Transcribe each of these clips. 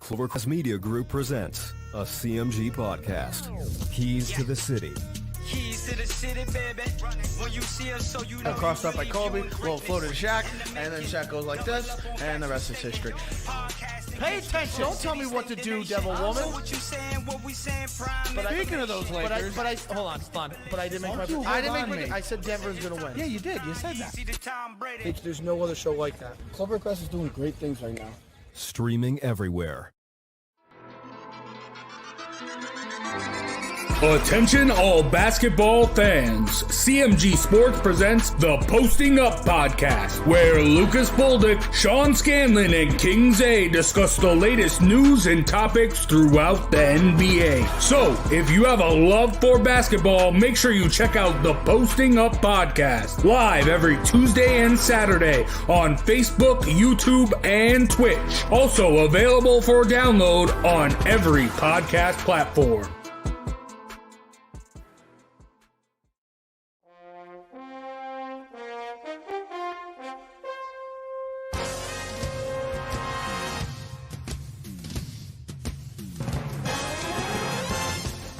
Clovercrest Media Group presents a CMG podcast. Keys to the City. Keys to the city, baby. When you see us, so you know. Crossed up by Kobe, little floater to Shaq, and then Shaq goes like this, and the rest is history. Pay attention. Don't tell me what to do, devil woman. But speaking of those Lakers, but I hold on. But I didn't make I said Denver's gonna win. Yeah, you did. You said that. There's no other show like that. Clovercrest is doing great things right now. Streaming everywhere. Attention all basketball fans. CMG Sports presents the Posting Up Podcast, where Lucas Boldick, Sean Scanlon, and Kings A discuss the latest news and topics throughout the NBA. So, if you have a love for basketball, make sure you check out the Posting Up Podcast, live every Tuesday and Saturday on Facebook, YouTube, and Twitch. Also available for download on every podcast platform.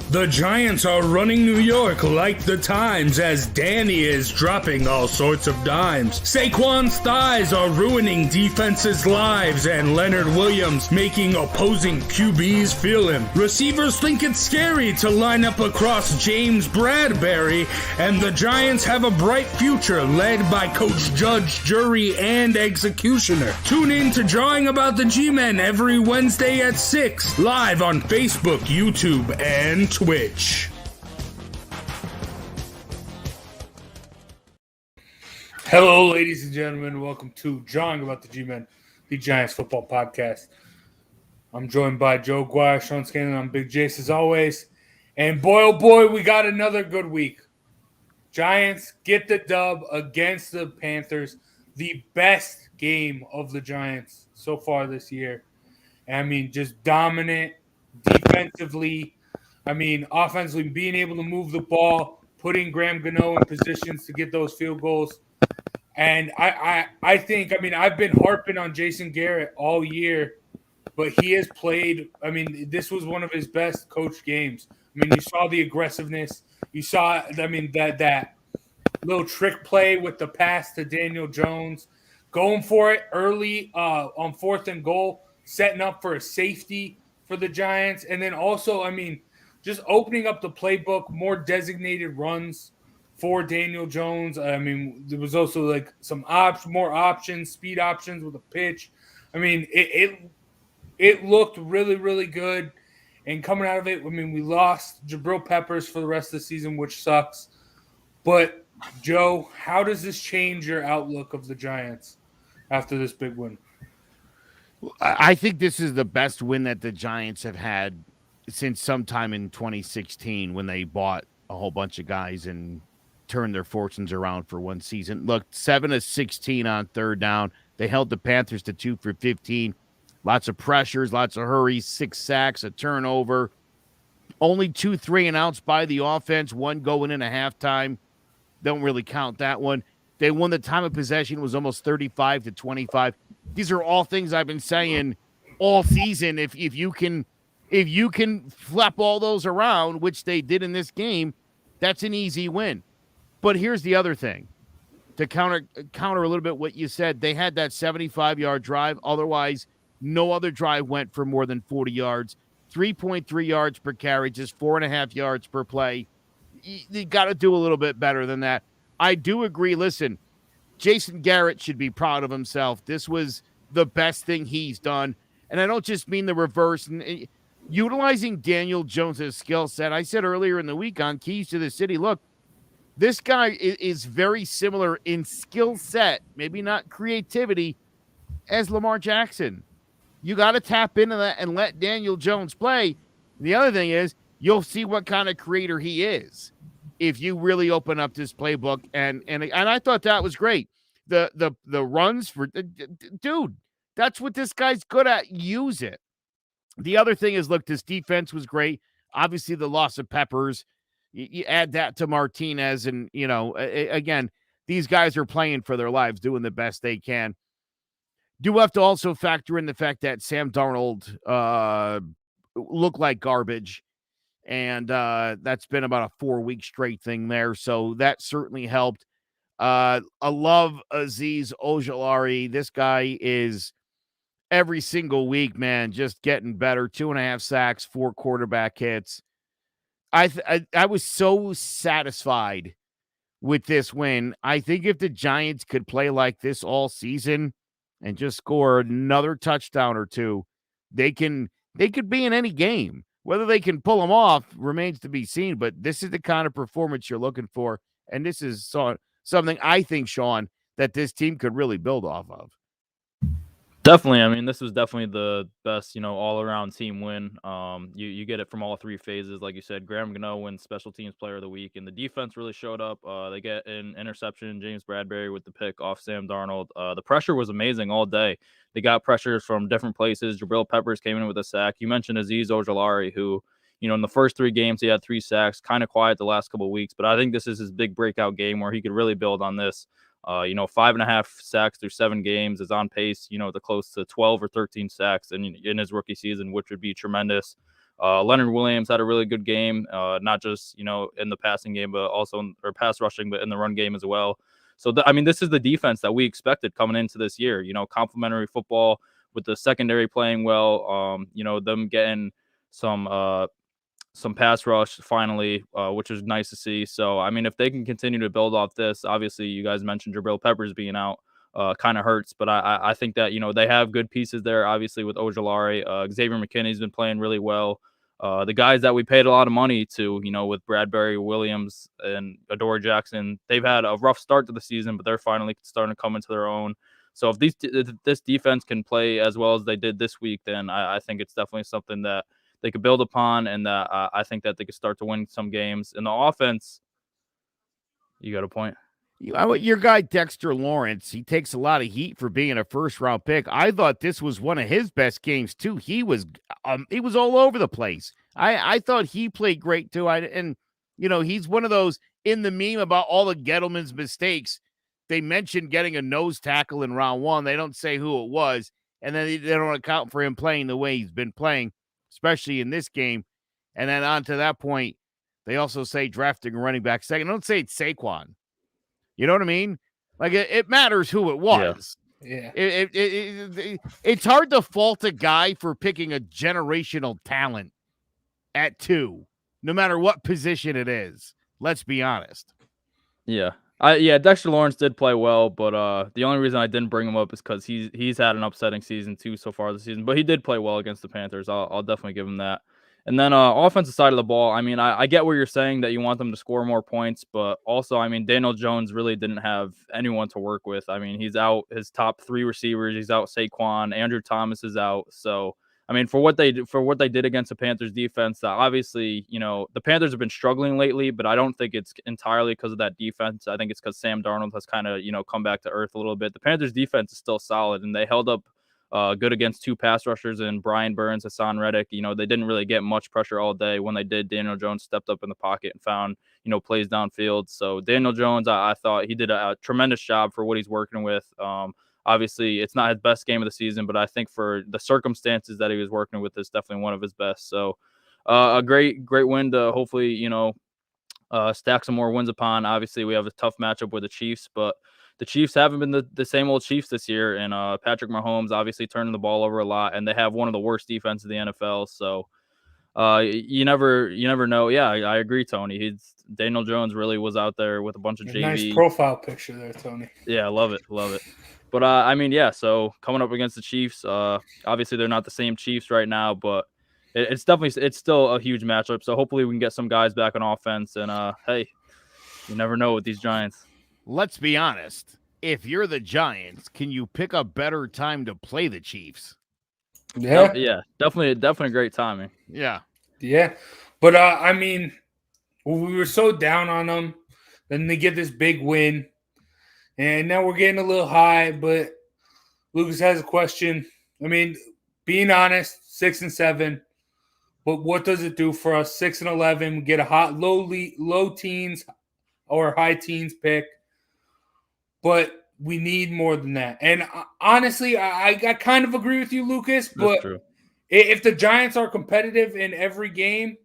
The Giants are running New York like the Times as Danny is dropping all sorts of dimes. Saquon's thighs are ruining defenses' lives and Leonard Williams making opposing QBs feel him. Receivers think it's scary to line up across James Bradbury, and the Giants have a bright future led by Coach Judge, Jury, and Executioner. Tune in to Drawing About the G-Men every Wednesday at 6, live on Facebook, YouTube, and Twitch. Hello, ladies and gentlemen. Welcome to Drawing About the G-Men, the Giants football podcast. I'm joined by Joe Guire, Sean Scanlon, I'm Big Jace as always. And boy, oh boy, we got another good week. Giants get the dub against the Panthers. The best game of the Giants so far this year. I mean, just dominant defensively. I mean, offensively, being able to move the ball, putting Graham Gano in positions to get those field goals. And I think, I mean, I've been harping on Jason Garrett all year, but he has played, I mean, this was one of his best coached games. I mean, you saw the aggressiveness. You saw, I mean, that little trick play with the pass to Daniel Jones, going for it early on 4th and goal, setting up for a safety for the Giants. And then also, I mean, just opening up the playbook, more designated runs for Daniel Jones. I mean, there was also like some more options, speed options with a pitch. I mean, it looked really, really good. And coming out of it, I mean, we lost Jabril Peppers for the rest of the season, which sucks. But, Joe, how does this change your outlook of the Giants after this big win? I think this is the best win that the Giants have had since sometime in 2016 when they bought a whole bunch of guys and turned their fortunes around for one season. Look, 7 of 16 on third down. They held the Panthers to 2 for 15. Lots of pressures, lots of hurries, 6 sacks, a turnover. Only 2 3-and-outs by the offense, 1 going in at halftime. Don't really count that one. They won the time of possession, was almost 35 to 25. These are all things I've been saying all season. If you can flip all those around, which they did in this game, that's an easy win. But here's the other thing. To counter a little bit what you said, they had that 75-yard drive. Otherwise, no other drive went for more than 40 yards. 3.3 yards per carry, just 4.5 yards per play. You got to do a little bit better than that. I do agree. Listen, Jason Garrett should be proud of himself. This was the best thing he's done. And I don't just mean the reverse. And utilizing Daniel Jones' skill set. I said earlier in the week on Keys to the City, look, this guy is very similar in skill set, maybe not creativity, as Lamar Jackson. You got to tap into that and let Daniel Jones play. The other thing is you'll see what kind of creator he is if you really open up this playbook. And I thought that was great. The runs for dude, that's what this guy's good at. Use it. The other thing is, look, this defense was great. Obviously, the loss of Peppers, you add that to Martinez, and, you know, again, these guys are playing for their lives, doing the best they can. Do have to also factor in the fact that Sam Darnold looked like garbage, and that's been about a 4-week straight thing there, so that certainly helped. I love Azeez Ojulari. This guy is every single week, man, just getting better. 2.5 sacks, 4 quarterback hits. I was so satisfied with this win. I think if the Giants could play like this all season and just score another touchdown or two, they could be in any game. Whether they can pull them off remains to be seen, but this is the kind of performance you're looking for, and this is something I think, Sean, that this team could really build off of. Definitely. I mean, this was definitely the best, all-around team win. You get it from all 3 phases. Like you said, Graham Gano wins Special Teams Player of the Week, and the defense really showed up. They get an interception, James Bradbury with the pick off Sam Darnold. The pressure was amazing all day. They got pressures from different places. Jabril Peppers came in with a sack. You mentioned Azeez Ojulari, who, in the first 3 games, he had 3 sacks, kind of quiet the last couple of weeks, but I think this is his big breakout game where he could really build on this. 5.5 sacks through 7 games is on pace, to close to 12 or 13 sacks in his rookie season, which would be tremendous. Leonard Williams had a really good game, not just, in the passing game, but also pass rushing, but in the run game as well. So, this is the defense that we expected coming into this year, complimentary football with the secondary playing well, them getting some pass rush finally, which is nice to see. So, if they can continue to build off this, obviously you guys mentioned Jabril Peppers being out, kind of hurts, but I think that, they have good pieces there, obviously with Ojulari. Xavier McKinney's been playing really well. The guys that we paid a lot of money to, with Bradbury, Williams, and Adoree Jackson, they've had a rough start to the season, but they're finally starting to come into their own. So if this defense can play as well as they did this week, then I think it's definitely something that they could build upon, and I think that they could start to win some games. In the offense, you got a point. Your guy Dexter Lawrence, he takes a lot of heat for being a first-round pick. I thought this was one of his best games too. He was all over the place. I thought he played great too. He's one of those in the meme about all the Gettleman's mistakes. They mentioned getting a nose tackle in round 1. They don't say who it was, and then they don't account for him playing the way he's been playing, especially in this game. And then on to that point, they also say drafting a running back second. Don't say it's Saquon. You know what I mean? Like, it matters who it was. Yeah. It's hard to fault a guy for picking a generational talent at 2, no matter what position it is. Let's be honest. Yeah. Dexter Lawrence did play well, but the only reason I didn't bring him up is because he's had an upsetting season too so far this season. But he did play well against the Panthers. I'll definitely give him that. And then offensive side of the ball, I get what you're saying that you want them to score more points, but also, Daniel Jones really didn't have anyone to work with. He's out his top 3 receivers. He's out Saquon. Andrew Thomas is out. So, for what they did against the Panthers defense, obviously, the Panthers have been struggling lately, but I don't think it's entirely because of that defense. I think it's because Sam Darnold has kind of, come back to earth a little bit. The Panthers defense is still solid, and they held up good against 2 pass rushers and Brian Burns, Hassan Reddick. They didn't really get much pressure all day. When they did, Daniel Jones stepped up in the pocket and found, plays downfield. So Daniel Jones, I thought he did a tremendous job for what he's working with. Obviously, it's not his best game of the season, but I think for the circumstances that he was working with, it's definitely one of his best. So a great win to hopefully, stack some more wins upon. Obviously, we have a tough matchup with the Chiefs, but the Chiefs haven't been the same old Chiefs this year. And Patrick Mahomes obviously turning the ball over a lot, and they have one of the worst defenses in the NFL. So you never know. Yeah, I agree, Tony. Daniel Jones really was out there with a bunch of JV. Nice profile picture there, Tony. Yeah, I love it. But so coming up against the Chiefs, obviously they're not the same Chiefs right now, but it's still a huge matchup. So hopefully we can get some guys back on offense. And hey, you never know with these Giants. Let's be honest. If you're the Giants, can you pick a better time to play the Chiefs? Yeah. Yeah, definitely great timing. Yeah. Yeah. But, we were so down on them. Then they get this big win. And now we're getting a little high, but Lucas has a question. Being honest, 6-7. But what does it do for us? 6-11, we get a low teens or high teens pick. But we need more than that. And honestly, I kind of agree with you, Lucas. But That's true. if the Giants are competitive in every game,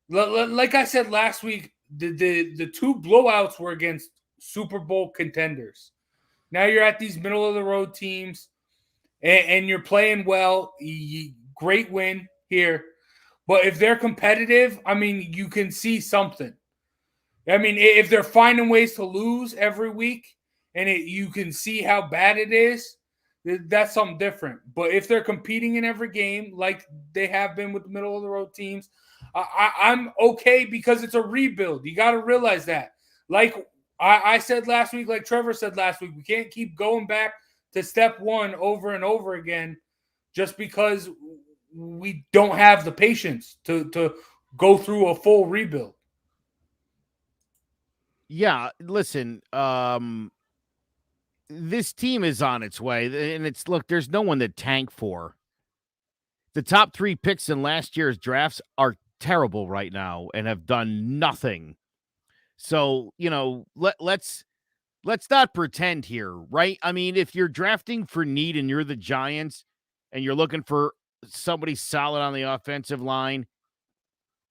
like I said last week, the two blowouts were against Super Bowl contenders. Now you're at these middle of the road teams, and you're playing well. Great win here. But if they're competitive, I mean, you can see something. I mean, if they're finding ways to lose every week and you can see how bad it is, that's something different. But if they're competing in every game like they have been with the middle of the road teams, I'm okay because it's a rebuild. You got to realize that. Like I said last week, like Trevor said last week, we can't keep going back to step one over and over again just because we don't have the patience to go through a full rebuild. Yeah, listen, this team is on its way, and look, there's no one to tank for. The top 3 picks in last year's drafts are terrible right now and have done nothing. So, let's not pretend here, right? I mean, if you're drafting for need and you're the Giants and you're looking for somebody solid on the offensive line,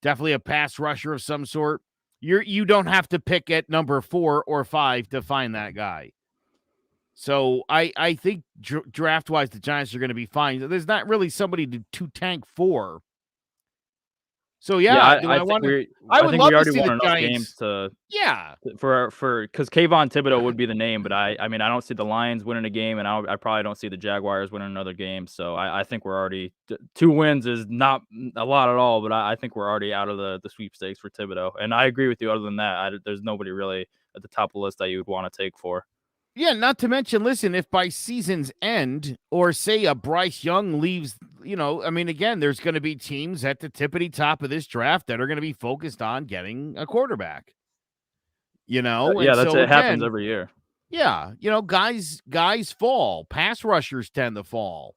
definitely a pass rusher of some sort, you don't have to pick at number 4 or 5 to find that guy. So I think draft-wise, the Giants are going to be fine. There's not really somebody to tank for. So I would love to see the Giants. Because Kayvon Thibodeau would be the name, but I mean I don't see the Lions winning a game, and I probably don't see the Jaguars winning another game. So I think we're already 2 wins is not a lot at all, but I think we're already out of the sweepstakes for Thibodeau. And I agree with you. Other than that, there's nobody really at the top of the list that you would want to take for. Yeah, not to mention, listen, if by season's end or say a Bryce Young leaves, I mean, again, there's going to be teams at the tippity top of this draft that are going to be focused on getting a quarterback. It happens every year. Yeah, guys fall. Pass rushers tend to fall.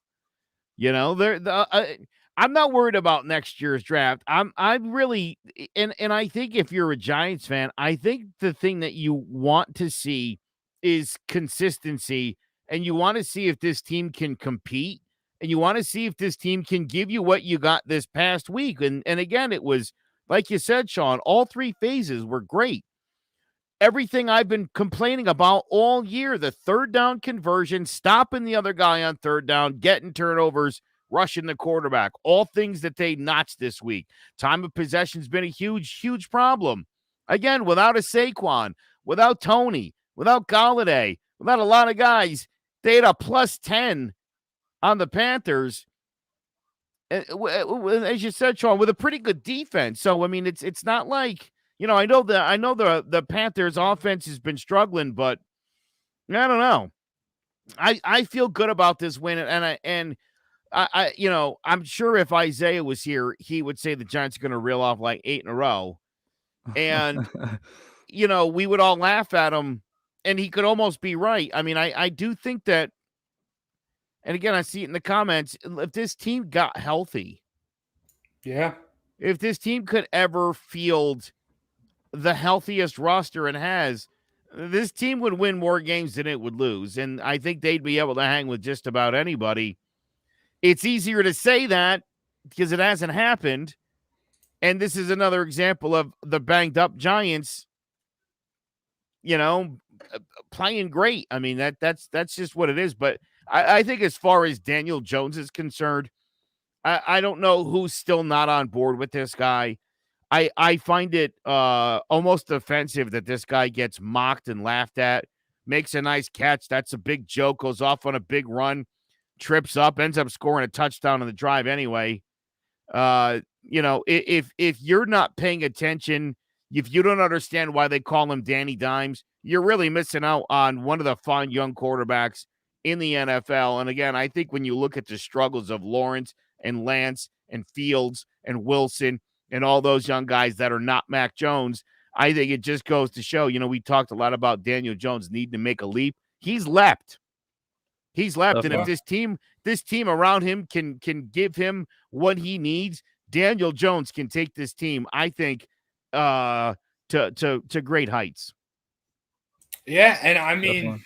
I'm not worried about next year's draft. I'm really, and I think if you're a Giants fan, I think the thing that you want to see is consistency, and you want to see if this team can compete, and you want to see if this team can give you what you got this past week. And again, it was, like you said, Sean, all 3 phases were great. Everything I've been complaining about all year, the third down conversion, stopping the other guy on third down, getting turnovers, rushing the quarterback, all things that they notched this week. Time of possession has been a huge, huge problem. Again, without a Saquon, without Tony, without Galladay, without a lot of guys, they had a +10 on the Panthers. As you said, Sean, with a pretty good defense. So, I mean, it's not like, I know the Panthers offense has been struggling, but I don't know. I feel good about this win, and I'm sure if Isaiah was here, he would say the Giants are going to reel off like 8 in a row. And, we would all laugh at him. And he could almost be right. I mean, I do think that, and again, I see it in the comments, if this team got healthy, if this team could ever field the healthiest roster it has, this team would win more games than it would lose. And I think they'd be able to hang with just about anybody. It's easier to say that because it hasn't happened. And this is another example of the banged up Giants, playing great. I mean, that's just what it is. But I think as far as Daniel Jones is concerned, I don't know who's still not on board with this guy. I find it almost offensive that this guy gets mocked and laughed at, makes a nice catch. That's a big joke, goes off on a big run, trips up, ends up scoring a touchdown on the drive anyway. If you're not paying attention, if you don't understand why they call him Danny Dimes, you're really missing out on one of the fun young quarterbacks in the NFL. And again, I think when you look at the struggles of Lawrence and Lance and Fields and Wilson and all those young guys that are not Mac Jones, I think it just goes to show, we talked a lot about Daniel Jones needing to make a leap. He's leapt. And if this team around him can give him what he needs, Daniel Jones can take this team, I think, to great heights. Yeah, and I mean,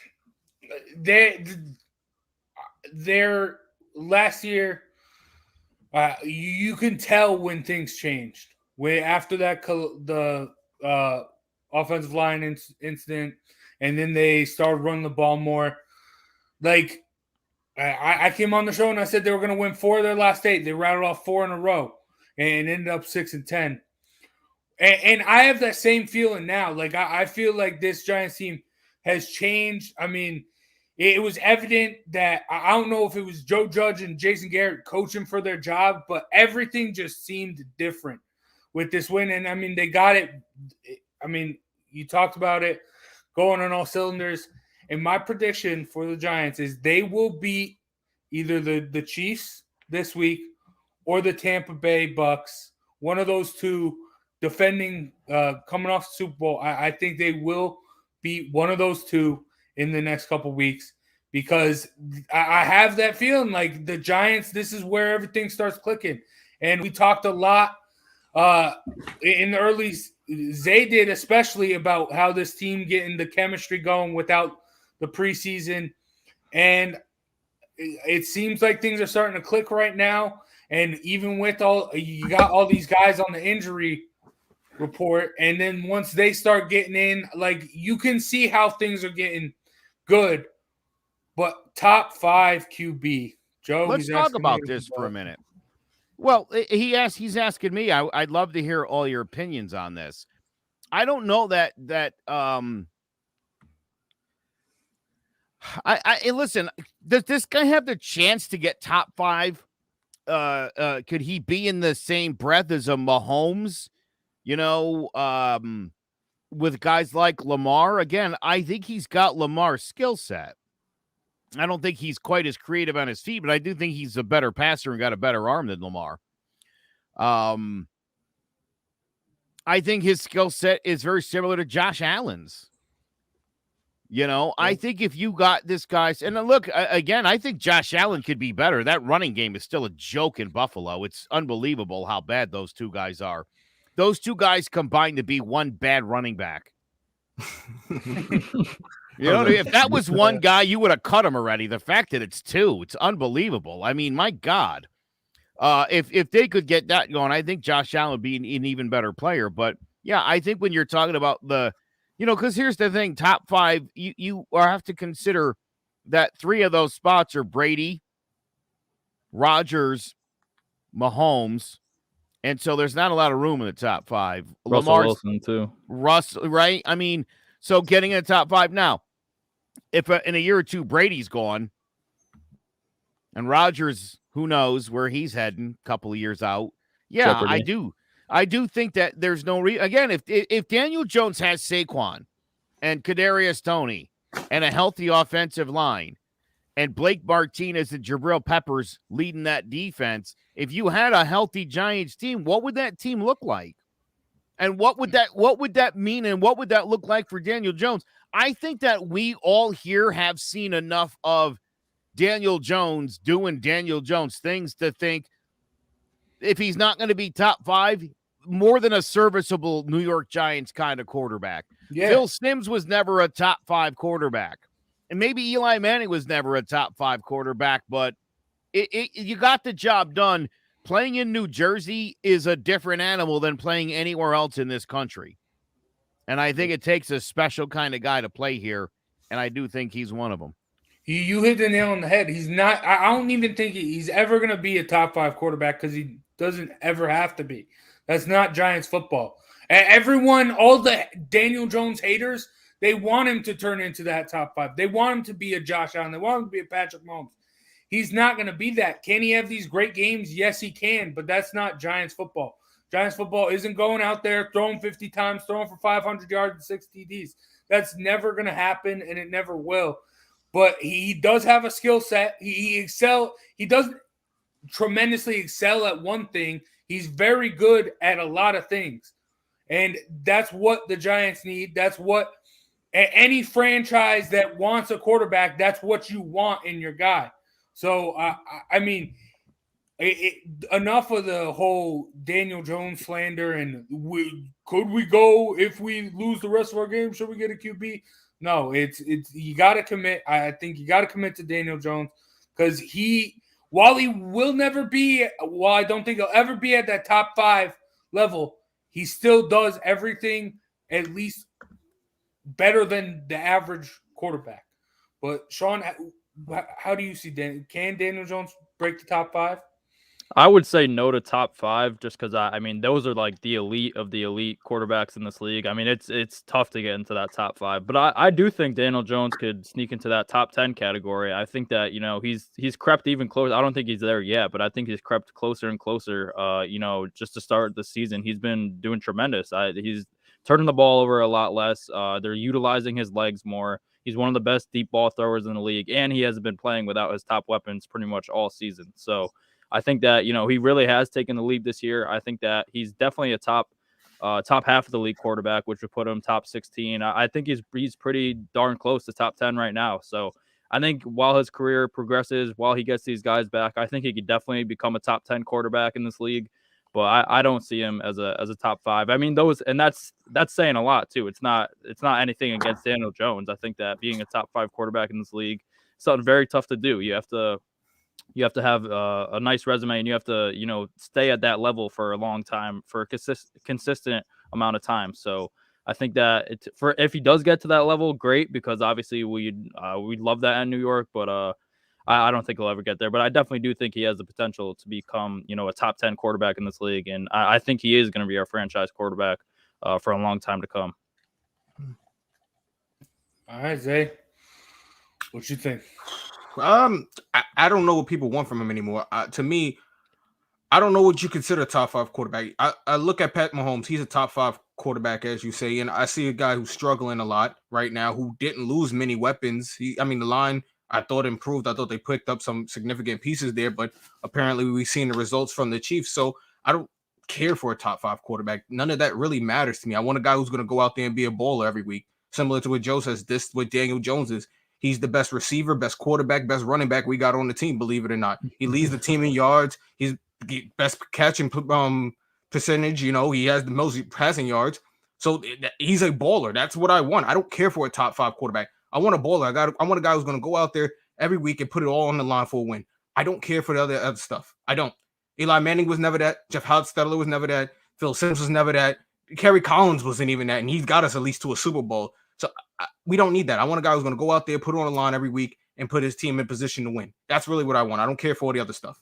Their last year, you can tell when things changed. After that, the offensive line incident, and then they started running the ball more. Like, I came on the show and I said they were going to win 4 of their last 8. They rattled off 4 in a row and ended up 6-10. And I have that same feeling now. Like, I feel like this Giants team has changed. I mean, it was evident that I don't know if it was Joe Judge and Jason Garrett coaching for their job, but everything just seemed different with this win. And, I mean, they got it. I mean, you talked about it going on all cylinders. And my prediction for the Giants is they will beat either the Chiefs this week or the Tampa Bay Bucks. One of those two defending, coming off the Super Bowl. I think they will beat one of those two in the next couple weeks, because I have that feeling like the Giants, this is where everything starts clicking. And we talked a lot in the early, Zay did especially, about how this team getting the chemistry going without the preseason. And it seems like things are starting to click right now. And even with you got all these guys on the injury report, and then once they start getting in, like, you can see how things are getting good. But top 5 QB, Joe. Let's talk about this for a minute. Well, he's asking me. I'd love to hear all your opinions on this. I don't know that I listen. Does this guy have the chance to get top 5? Could he be in the same breath as a Mahomes? You know, with guys like Lamar. Again, I think he's got Lamar's skill set. I don't think he's quite as creative on his feet, but I do think he's a better passer and got a better arm than Lamar. I think his skill set is very similar to Josh Allen's. You know, I think if you got this guy's, and look, again, I think Josh Allen could be better. That running game is still a joke in Buffalo. It's unbelievable how bad those two guys are. Those two guys combined to be one bad running back. You know, if that was one guy, you would have cut him already. The fact that it's 2, it's unbelievable. I mean, my God. If they could get that going, I think Josh Allen would be an even better player. But, yeah, I think when you're talking about because here's the thing, top 5, you have to consider that 3 of those spots are Brady, Rodgers, Mahomes, and so there's not a lot of room in the top 5. Russell Wilson, too. Right? I mean, so getting in the top 5 now, if in a year or two Brady's gone and Rodgers, who knows where he's heading a couple of years out. Yeah, Jeopardy. I do think that there's no again, if Daniel Jones has Saquon and Kadarius Toney and a healthy offensive line and Blake Martinez and Jabril Peppers leading that defense, if you had a healthy Giants team, what would that team look like? And what would that mean, and what would that look like for Daniel Jones? I think that we all here have seen enough of Daniel Jones doing Daniel Jones things to think if he's not going to be top 5, more than a serviceable New York Giants kind of quarterback. Yeah. Phil Simms was never a top 5 quarterback. And maybe Eli Manning was never a top 5 quarterback, but you got the job done. Playing in New Jersey is a different animal than playing anywhere else in this country. And I think it takes a special kind of guy to play here, and I do think he's one of them. You hit the nail on the head. He's not – I don't even think he's ever going to be a top 5 quarterback, because he doesn't ever have to be. That's not Giants football. Everyone, all the Daniel Jones haters, they want him to turn into that top 5. They want him to be a Josh Allen. They want him to be a Patrick Mahomes. He's not going to be that. Can he have these great games? Yes, he can, but that's not Giants football. Giants football isn't going out there throwing 50 times, throwing for 500 yards and 6 TDs. That's never going to happen, and it never will. But he does have a skill set. He doesn't tremendously excel at one thing. He's very good at a lot of things. And that's what the Giants need. That's what any franchise that wants a quarterback, that's what you want in your guy. So, I mean, enough of the whole Daniel Jones slander and could we go if we lose the rest of our game? Should we get a QB? No, it's you got to commit. I think you got to commit to Daniel Jones because while I don't think he'll ever be at that top 5 level, he still does everything at least better than the average quarterback. But Sean, how do you see can Daniel Jones break the top 5? I would say no to top 5 just because I mean those are like the elite of the elite quarterbacks in this league. I mean it's tough to get into that top 5, but I do think Daniel Jones could sneak into that top 10 category. I think that he's crept even closer. I don't think he's there yet, but I think he's crept closer and closer. Just to start the season, he's been doing tremendous. He's turning the ball over a lot less. They're utilizing his legs more. He's one of the best deep ball throwers in the league, and he hasn't been playing without his top weapons pretty much all season. So I think that, he really has taken the lead this year. I think that he's definitely a top half of the league quarterback, which would put him top 16. I think he's pretty darn close to top 10 right now. So I think while his career progresses, while he gets these guys back, I think he could definitely become a top 10 quarterback in this league. But I don't see him as a top 5. I mean, that's saying a lot too. It's not anything against Daniel Jones. I think that being a top 5 quarterback in this league is something very tough to do. You have to have a nice resume, and you have to, stay at that level for a long time, for a consistent amount of time. So I think that if he does get to that level, great, because obviously we'd love that in New York, but I don't think he'll ever get there. But I definitely do think he has the potential to become, a top 10 quarterback in this league, and I think he is going to be our franchise quarterback for a long time to come. All right, Zay, what you think? I don't know what people want from him anymore. To me, I don't know what you consider a top 5 quarterback. I look at Pat Mahomes. He's a top 5 quarterback, as you say, and I see a guy who's struggling a lot right now, who didn't lose many weapons. The line, I thought, improved. I thought they picked up some significant pieces there, but apparently we've seen the results from the Chiefs. So I don't care for a top 5 quarterback. None of that really matters to me. I want a guy who's going to go out there and be a baller every week, similar to what Joe says. This what Daniel Jones is. He's the best receiver, best quarterback, best running back we got on the team, believe it or not. He leads the team in yards. He's best catching percentage. He has the most passing yards. So he's a baller. That's what I want. I don't care for a top 5 quarterback. I want a baller. I want a guy who's going to go out there every week and put it all on the line for a win. I don't care for the other stuff. I don't. Eli Manning was never that. Jeff Hostetler was never that. Phil Simms was never that. Kerry Collins wasn't even that, and he's got us at least to a Super Bowl. So we don't need that. I want a guy who's going to go out there, put it on the line every week, and put his team in position to win. That's really what I want. I don't care for all the other stuff.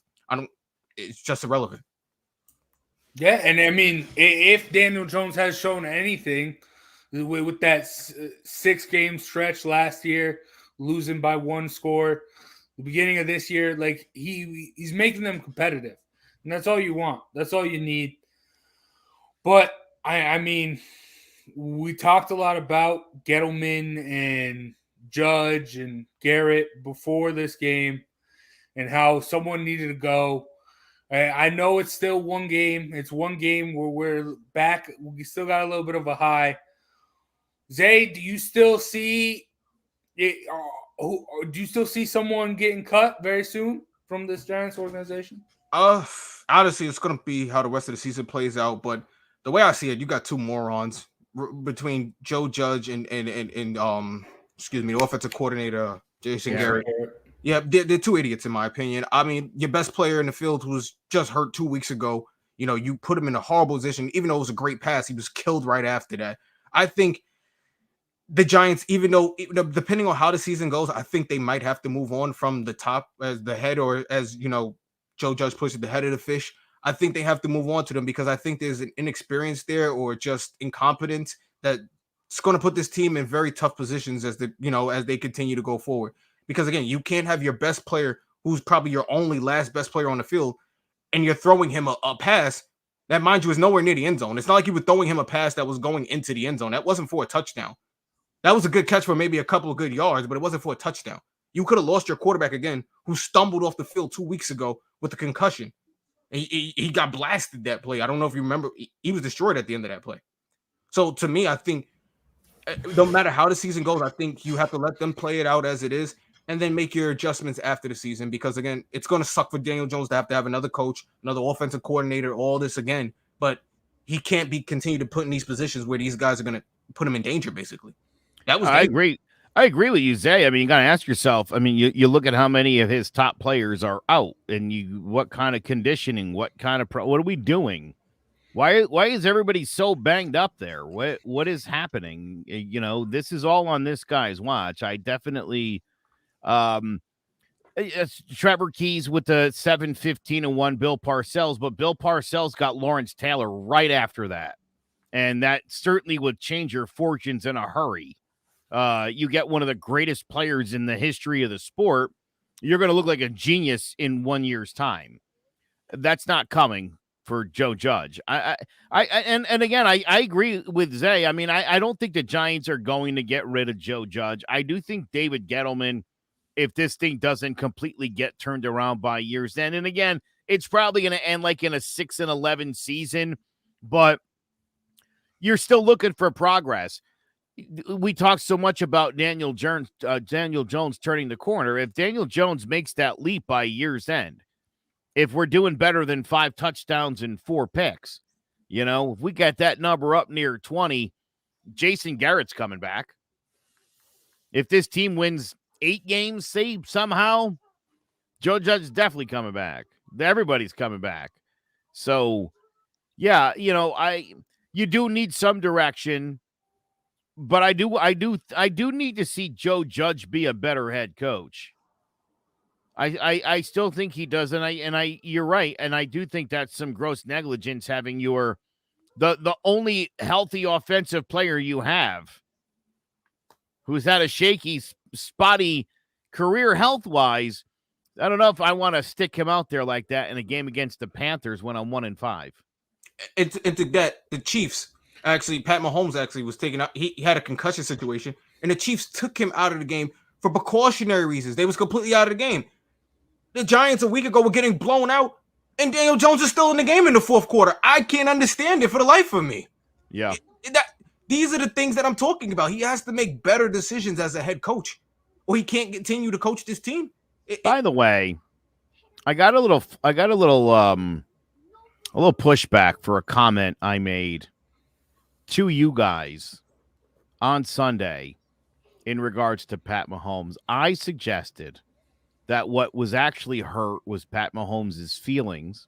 It's just irrelevant. Yeah, and I mean, if Daniel Jones has shown anything with that 6-game stretch last year, losing by 1 score, the beginning of this year, like he's making them competitive, and that's all you want. That's all you need. But I mean, we talked a lot about Gettleman and Judge and Garrett before this game, and how someone needed to go. I know it's still 1 game. It's 1 game where we're back. We still got a little bit of a high. Zay, do you still see it? Do you still see someone getting cut very soon from this Giants organization? Honestly, it's going to be how the rest of the season plays out. But the way I see it, you got 2 morons between Joe Judge and the offensive coordinator, Jason Garrett. Yeah, they're 2 idiots in my opinion. I mean, your best player in the field was just hurt 2 weeks ago. You put him in a horrible position. Even though it was a great pass, he was killed right after that. I think the Giants, even though depending on how the season goes, I think they might have to move on from the top as the head, or as Joe Judge puts it, the head of the fish. I think they have to move on to them, because I think there's an inexperience there, or just incompetence, that's going to put this team in very tough positions as they continue to go forward. Because again, you can't have your best player, who's probably your only last best player on the field, and you're throwing him a pass that, mind you, is nowhere near the end zone. It's not like you were throwing him a pass that was going into the end zone. That wasn't for a touchdown. That was a good catch for maybe a couple of good yards, but it wasn't for a touchdown. You could have lost your quarterback again, who stumbled off the field 2 weeks ago with a concussion. He got blasted that play. I don't know if you remember. He was destroyed at the end of that play. So to me, I think no matter how the season goes, I think you have to let them play it out as it is, and then make your adjustments after the season. Because again, it's going to suck for Daniel Jones to have another coach, another offensive coordinator, all this again. But he can't continue to put in these positions where these guys are going to put him in danger, basically. That was I agree. I agree with you, Zay. I mean, you got to ask yourself. I mean, you look at how many of his top players are out, and what kind of conditioning, what are we doing? Why is everybody so banged up there? What is happening? This is all on this guy's watch. I definitely, Trevor Keys with the 7-15-1 Bill Parcells, but Bill Parcells got Lawrence Taylor right after that, and that certainly would change your fortunes in a hurry. You get one of the greatest players in the history of the sport, you're going to look like a genius in 1 year's time. That's not coming for Joe Judge. I agree with Zay. I mean, I don't think the Giants are going to get rid of Joe Judge. I do think David Gettleman, if this thing doesn't completely get turned around by year's end, and again, it's probably going to end like in a 6-11 season, but you're still looking for progress. We talked so much about Daniel Jones turning the corner. If Daniel Jones makes that leap by year's end, if we're doing better than 5 touchdowns and 4 picks, if we got that number up near 20, Jason Garrett's coming back. If this team wins 8 games, say somehow, Joe Judge is definitely coming back. Everybody's coming back. So, yeah, you do need some direction. But I do need to see Joe Judge be a better head coach. I still think he does, and you're right, and I do think that's some gross negligence having the only healthy offensive player you have, who's had a shaky, spotty career health-wise. I don't know if I want to stick him out there like that in a game against the Panthers when I'm 1-5. And to get the Chiefs. Actually, Pat Mahomes was taken out. He had a concussion situation, and the Chiefs took him out of the game for precautionary reasons. They was completely out of the game. The Giants a week ago were getting blown out, and Daniel Jones is still in the game in the fourth quarter. I can't understand it for the life of me. Yeah. These are the things that I'm talking about. He has to make better decisions as a head coach, or he can't continue to coach this team. By the way, I got a little pushback for a comment I made to you guys on Sunday in regards to Pat Mahomes. I suggested that what was actually hurt was Pat Mahomes' feelings.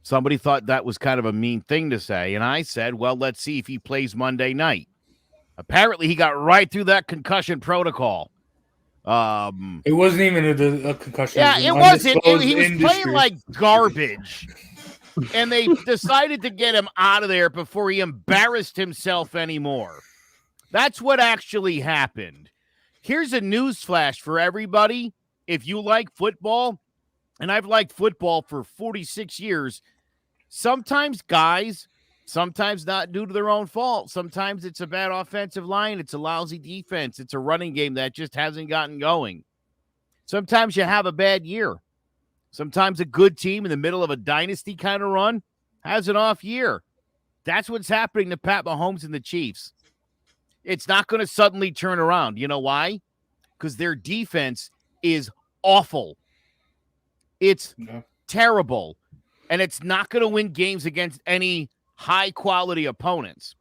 Somebody thought that was kind of a mean thing to say, and I said, well, let's see if he plays Monday night. Apparently, he got right through that concussion protocol. It wasn't even a concussion. Yeah, it wasn't. He was playing like garbage. And they decided to get him out of there before he embarrassed himself anymore. That's what actually happened. Here's a news flash for everybody. If you like football, and I've liked football for 46 years, sometimes guys, sometimes not due to their own fault. Sometimes it's a bad offensive line. It's a lousy defense. It's a running game that just hasn't gotten going. Sometimes you have a bad year. Sometimes a good team in the middle of a dynasty kind of run has an off year. That's what's happening to Pat Mahomes and the Chiefs. It's not going to suddenly turn around. You know why? Because their defense is awful. It's terrible. And it's not going to win games against any high-quality opponents.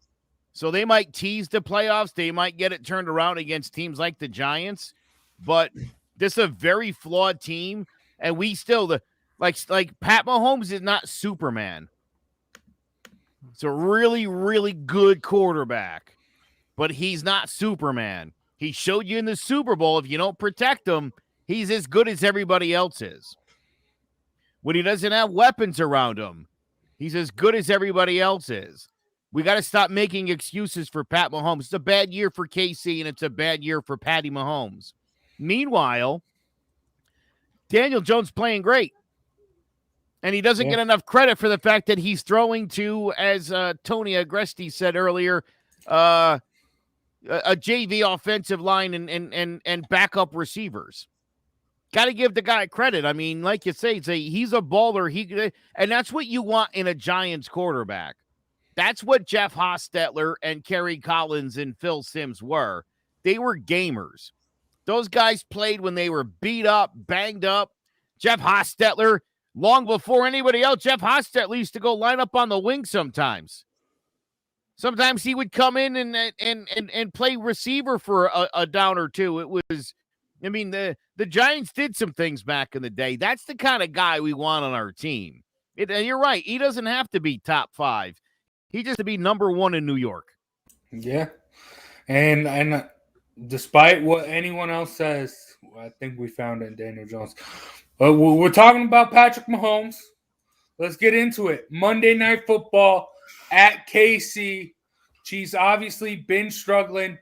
So they might tease the playoffs. They might get it turned around against teams like the Giants. But this is a very flawed team. And we still, like Pat Mahomes is not Superman. It's a really, really good quarterback. But he's not Superman. He showed you in the Super Bowl, if you don't protect him, he's as good as everybody else is. When he doesn't have weapons around him, he's as good as everybody else is. We got to stop making excuses for Pat Mahomes. It's a bad year for KC, and it's a bad year for Patty Mahomes. Meanwhile, Daniel Jones playing great. And he doesn't get enough credit for the fact that he's throwing to, as Tony Agresti said earlier, a JV offensive line and backup receivers. Got to give the guy credit. I mean, like you say, he's a baller. And that's what you want in a Giants quarterback. That's what Jeff Hostetler and Kerry Collins and Phil Simms were. They were gamers. Those guys played when they were beat up, banged up. Jeff Hostetler, long before anybody else, Jeff Hostetler used to go line up on the wing sometimes. Sometimes he would come in and play receiver for a down or two. It was, I mean, the Giants did some things back in the day. That's the kind of guy we want on our team. And you're right. He doesn't have to be top 5. He just to be number 1 in New York. Yeah. And despite what anyone else says, I think we found it in Daniel Jones. But we're talking about Patrick Mahomes. Let's get into it. Monday Night Football at KC. Chiefs obviously been struggling.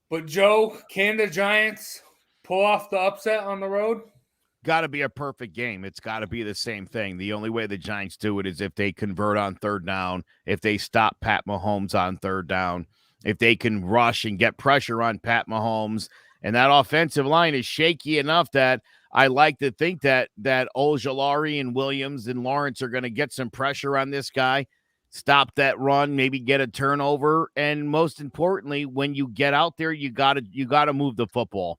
But, Joe, can the Giants pull off the upset on the road? Got to be a perfect game. It's got to be the same thing. The only way the Giants do it is if they convert on third down, if they stop Pat Mahomes on third down, if they can rush and get pressure on Pat Mahomes. And that offensive line is shaky enough that I like to think that Ojulari and Williams and Lawrence are going to get some pressure on this guy, stop that run, maybe get a turnover, and most importantly, when you get out there, you got to move the football.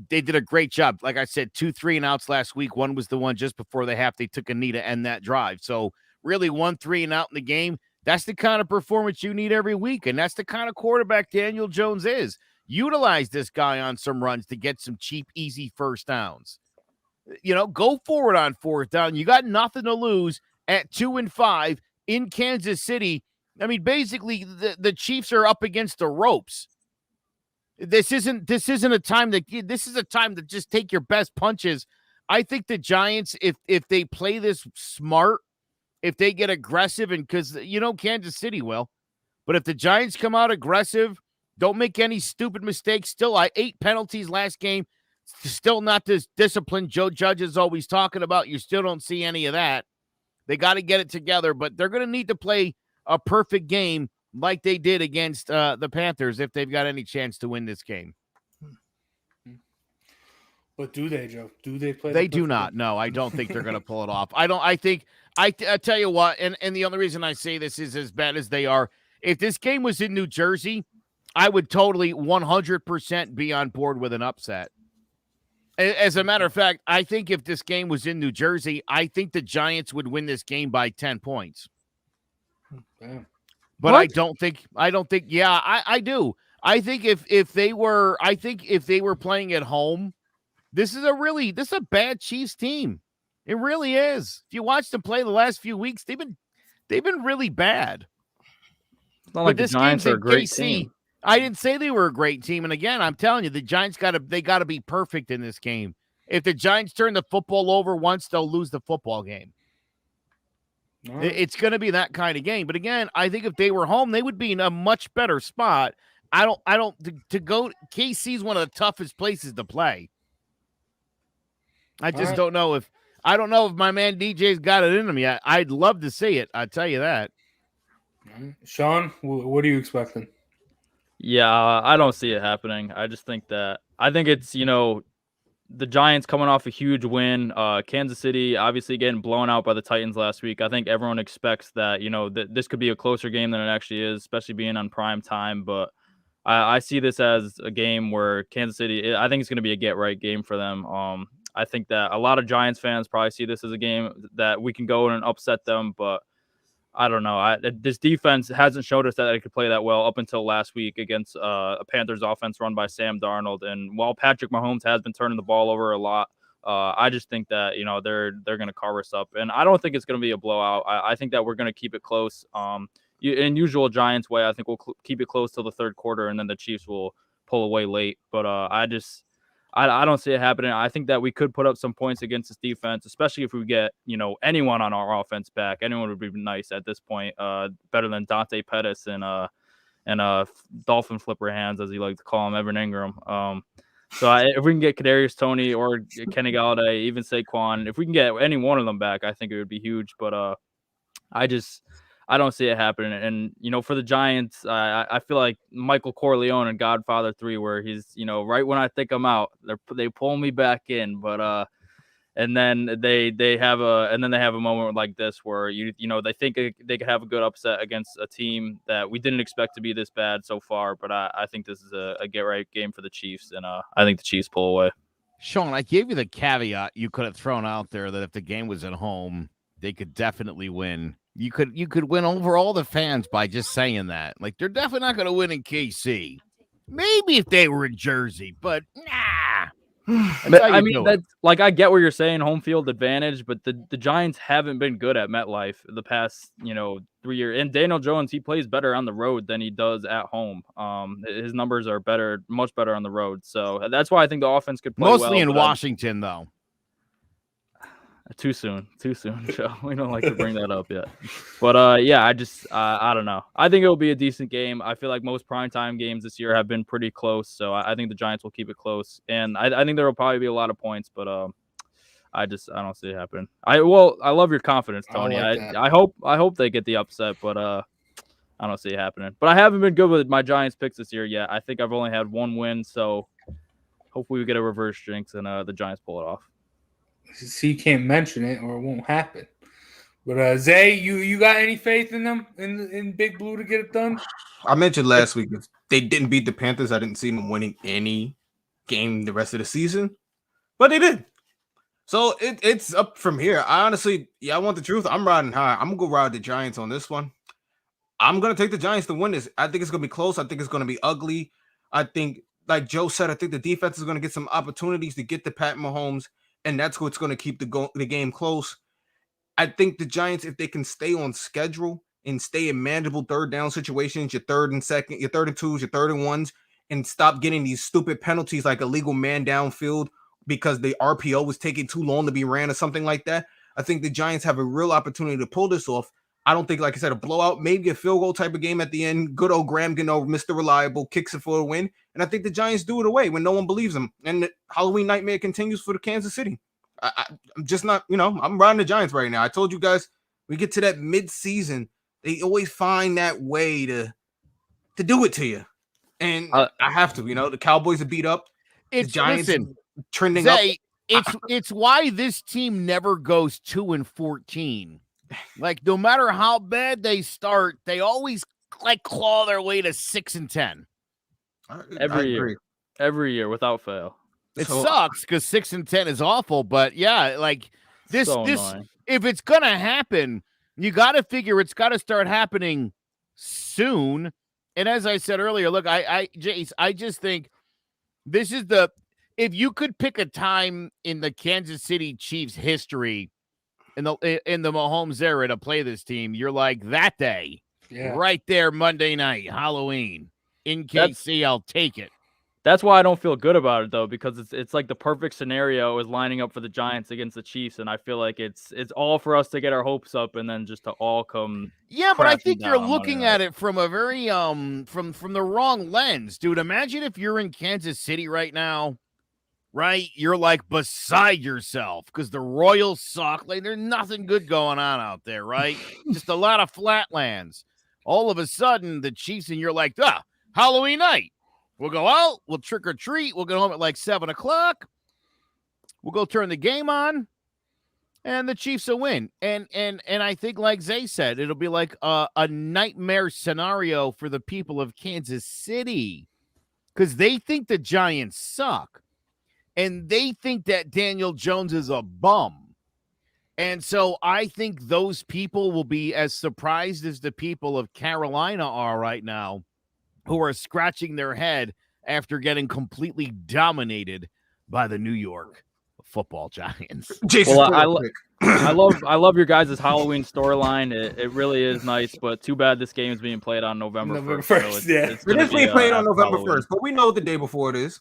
They did a great job. Like I said, 2 3-and-outs last week. One was the one just before the half they took a knee to end that drive. So really 1 3-and-out in the game. That's the kind of performance you need every week, and that's the kind of quarterback Daniel Jones is. Utilize this guy on some runs to get some cheap, easy first downs. Go forward on fourth down. You got nothing to lose at 2-5 in Kansas City. I mean, basically, the Chiefs are up against the ropes. This isn't a time this is a time to just take your best punches. I think the Giants, if they play this smart, if they get aggressive, and because Kansas City will, but if the Giants come out aggressive, don't make any stupid mistakes. Still, 8 penalties last game. Still not this discipline Joe Judge is always talking about. You still don't see any of that. They got to get it together, but they're going to need to play a perfect game like they did against the Panthers if they've got any chance to win this game. But do they, Joe? Do they play? They do not. No, I don't think they're going to pull it off. I tell you what, and the only reason I say this is as bad as they are. If this game was in New Jersey, I would totally 100% be on board with an upset. As a matter of fact, I think if this game was in New Jersey, I think the Giants would win this game by 10 points. Damn. But what? I don't think, yeah, I do. I think if they were playing at home, this is a bad Chiefs team. It really is. If you watch them play the last few weeks, they've been really bad. It's not like the Giants are a great team. I didn't say they were a great team. And again, I'm telling you, the Giants got to be perfect in this game. If the Giants turn the football over once, they'll lose the football game. Right. It's going to be that kind of game. But again, I think if they were home, they would be in a much better spot. To go, KC is one of the toughest places to play. I just don't know if my man DJ's got it in him yet. I'd love to see it. I tell you that. Sean, what are you expecting? Yeah, I don't see it happening. I think it's, the Giants coming off a huge win. Kansas City obviously getting blown out by the Titans last week. I think everyone expects that, that this could be a closer game than it actually is, especially being on prime time. But I see this as a game where Kansas City, I think it's going to be a get-right game for them. I think that a lot of Giants fans probably see this as a game that we can go in and upset them, but I don't know. This defense hasn't showed us that it could play that well up until last week against a Panthers offense run by Sam Darnold. And while Patrick Mahomes has been turning the ball over a lot, I just think that, they're going to carve us up. And I don't think it's going to be a blowout. I think that we're going to keep it close. In usual Giants way, I think we'll keep it close till the third quarter, and then the Chiefs will pull away late. But I don't see it happening. I think that we could put up some points against this defense, especially if we get, anyone on our offense back. Anyone would be nice at this point, better than Dante Pettis and Dolphin Flipper Hands, as he likes to call him, Evan Ingram. If we can get Kadarius Toney or Kenny Galladay, even Saquon, if we can get any one of them back, I think it would be huge. But I don't see it happening. And, for the Giants, I feel like Michael Corleone in Godfather 3, where he's, right when I think I'm out, they pull me back in. But and then they have a moment like this where they think they could have a good upset against a team that we didn't expect to be this bad so far. But I think this is a get right game for the Chiefs, and I think the Chiefs pull away. Sean, I gave you the caveat you could have thrown out there that if the game was at home, they could definitely win. You could win over all the fans by just saying that. Like, they're definitely not going to win in KC. Maybe if they were in Jersey, but nah. I mean, that's like, I get what you're saying, home field advantage, but the Giants haven't been good at MetLife the past, 3 years. And Daniel Jones, he plays better on the road than he does at home. His numbers are better, much better on the road. So that's why I think the offense could play mostly well, in Washington, though. Too soon, Joe. We don't like to bring that up yet. But yeah, I don't know. I think it will be a decent game. I feel like most primetime games this year have been pretty close, so I think the Giants will keep it close, and I think there will probably be a lot of points, but I don't see it happening. I love your confidence, Tony. I hope they get the upset, but I don't see it happening. But I haven't been good with my Giants picks this year yet. I think I've only had one win, so hopefully we get a reverse jinx and the Giants pull it off. So you can't mention it or it won't happen. But Zay, you got any faith in them in Big Blue to get it done? I mentioned last week if they didn't beat the Panthers, I didn't see them winning any game the rest of the season, but they did. So it's up from here. I want the truth. I'm riding high. I'm gonna go ride the Giants on this one. I'm gonna take the Giants to win this. I think it's gonna be close. I think it's gonna be ugly. I think, like Joe said, I think the defense is gonna get some opportunities to get to Pat Mahomes. And that's what's going to keep the game close. I think the Giants, if they can stay on schedule and stay in manageable third down situations, your third and second, your third and twos, your third and ones, and stop getting these stupid penalties like illegal man downfield because the RPO was taking too long to be ran or something like that. I think the Giants have a real opportunity to pull this off. I don't think, like I said, a blowout, maybe a field goal type of game at the end. Good old Graham Gano, Mr. Reliable, kicks it for a win. And I think the Giants do it away when no one believes them. And the Halloween nightmare continues for the Kansas City. I'm just not, I'm riding the Giants right now. I told you guys, we get to that mid-season, they always find that way to do it to you. And I have to, the Cowboys are beat up. The Giants trending Zay, up. It's why this team never goes 2-14. Like, no matter how bad they start, they always claw their way to 6-10 every year without fail. It sucks because 6-10 is awful, but yeah, like this if it's gonna happen, you got to figure it's got to start happening soon. And as I said earlier, look, Jace, I just think this is if you could pick a time in the Kansas City Chiefs history in the Mahomes era to play this team, you're like that day, right there, Monday night, Halloween in KC. I'll take it. That's why I don't feel good about it, though, because it's like the perfect scenario is lining up for the Giants against the Chiefs, and I feel like it's all for us to get our hopes up and then just to all come. Yeah, but I think you're looking at it from a very from the wrong lens, dude. Imagine if you're in Kansas City right now, right? You're like beside yourself because the Royals suck. Like there's nothing good going on out there, right? Just a lot of flatlands. All of a sudden, the Chiefs and you're like, Halloween night. We'll go out. We'll trick or treat. We'll get home at like 7:00. We'll go turn the game on, and the Chiefs will win. And I think, like Zay said, it'll be like a nightmare scenario for the people of Kansas City because they think the Giants suck, and they think that Daniel Jones is a bum. And so I think those people will be as surprised as the people of Carolina are right now, who are scratching their head after getting completely dominated by the New York Football Giants. Jason, well, I love your guys' Halloween storyline. It really is nice, but too bad this game is being played on November 1st. So it is being played on November 1st, but we know the day before it is.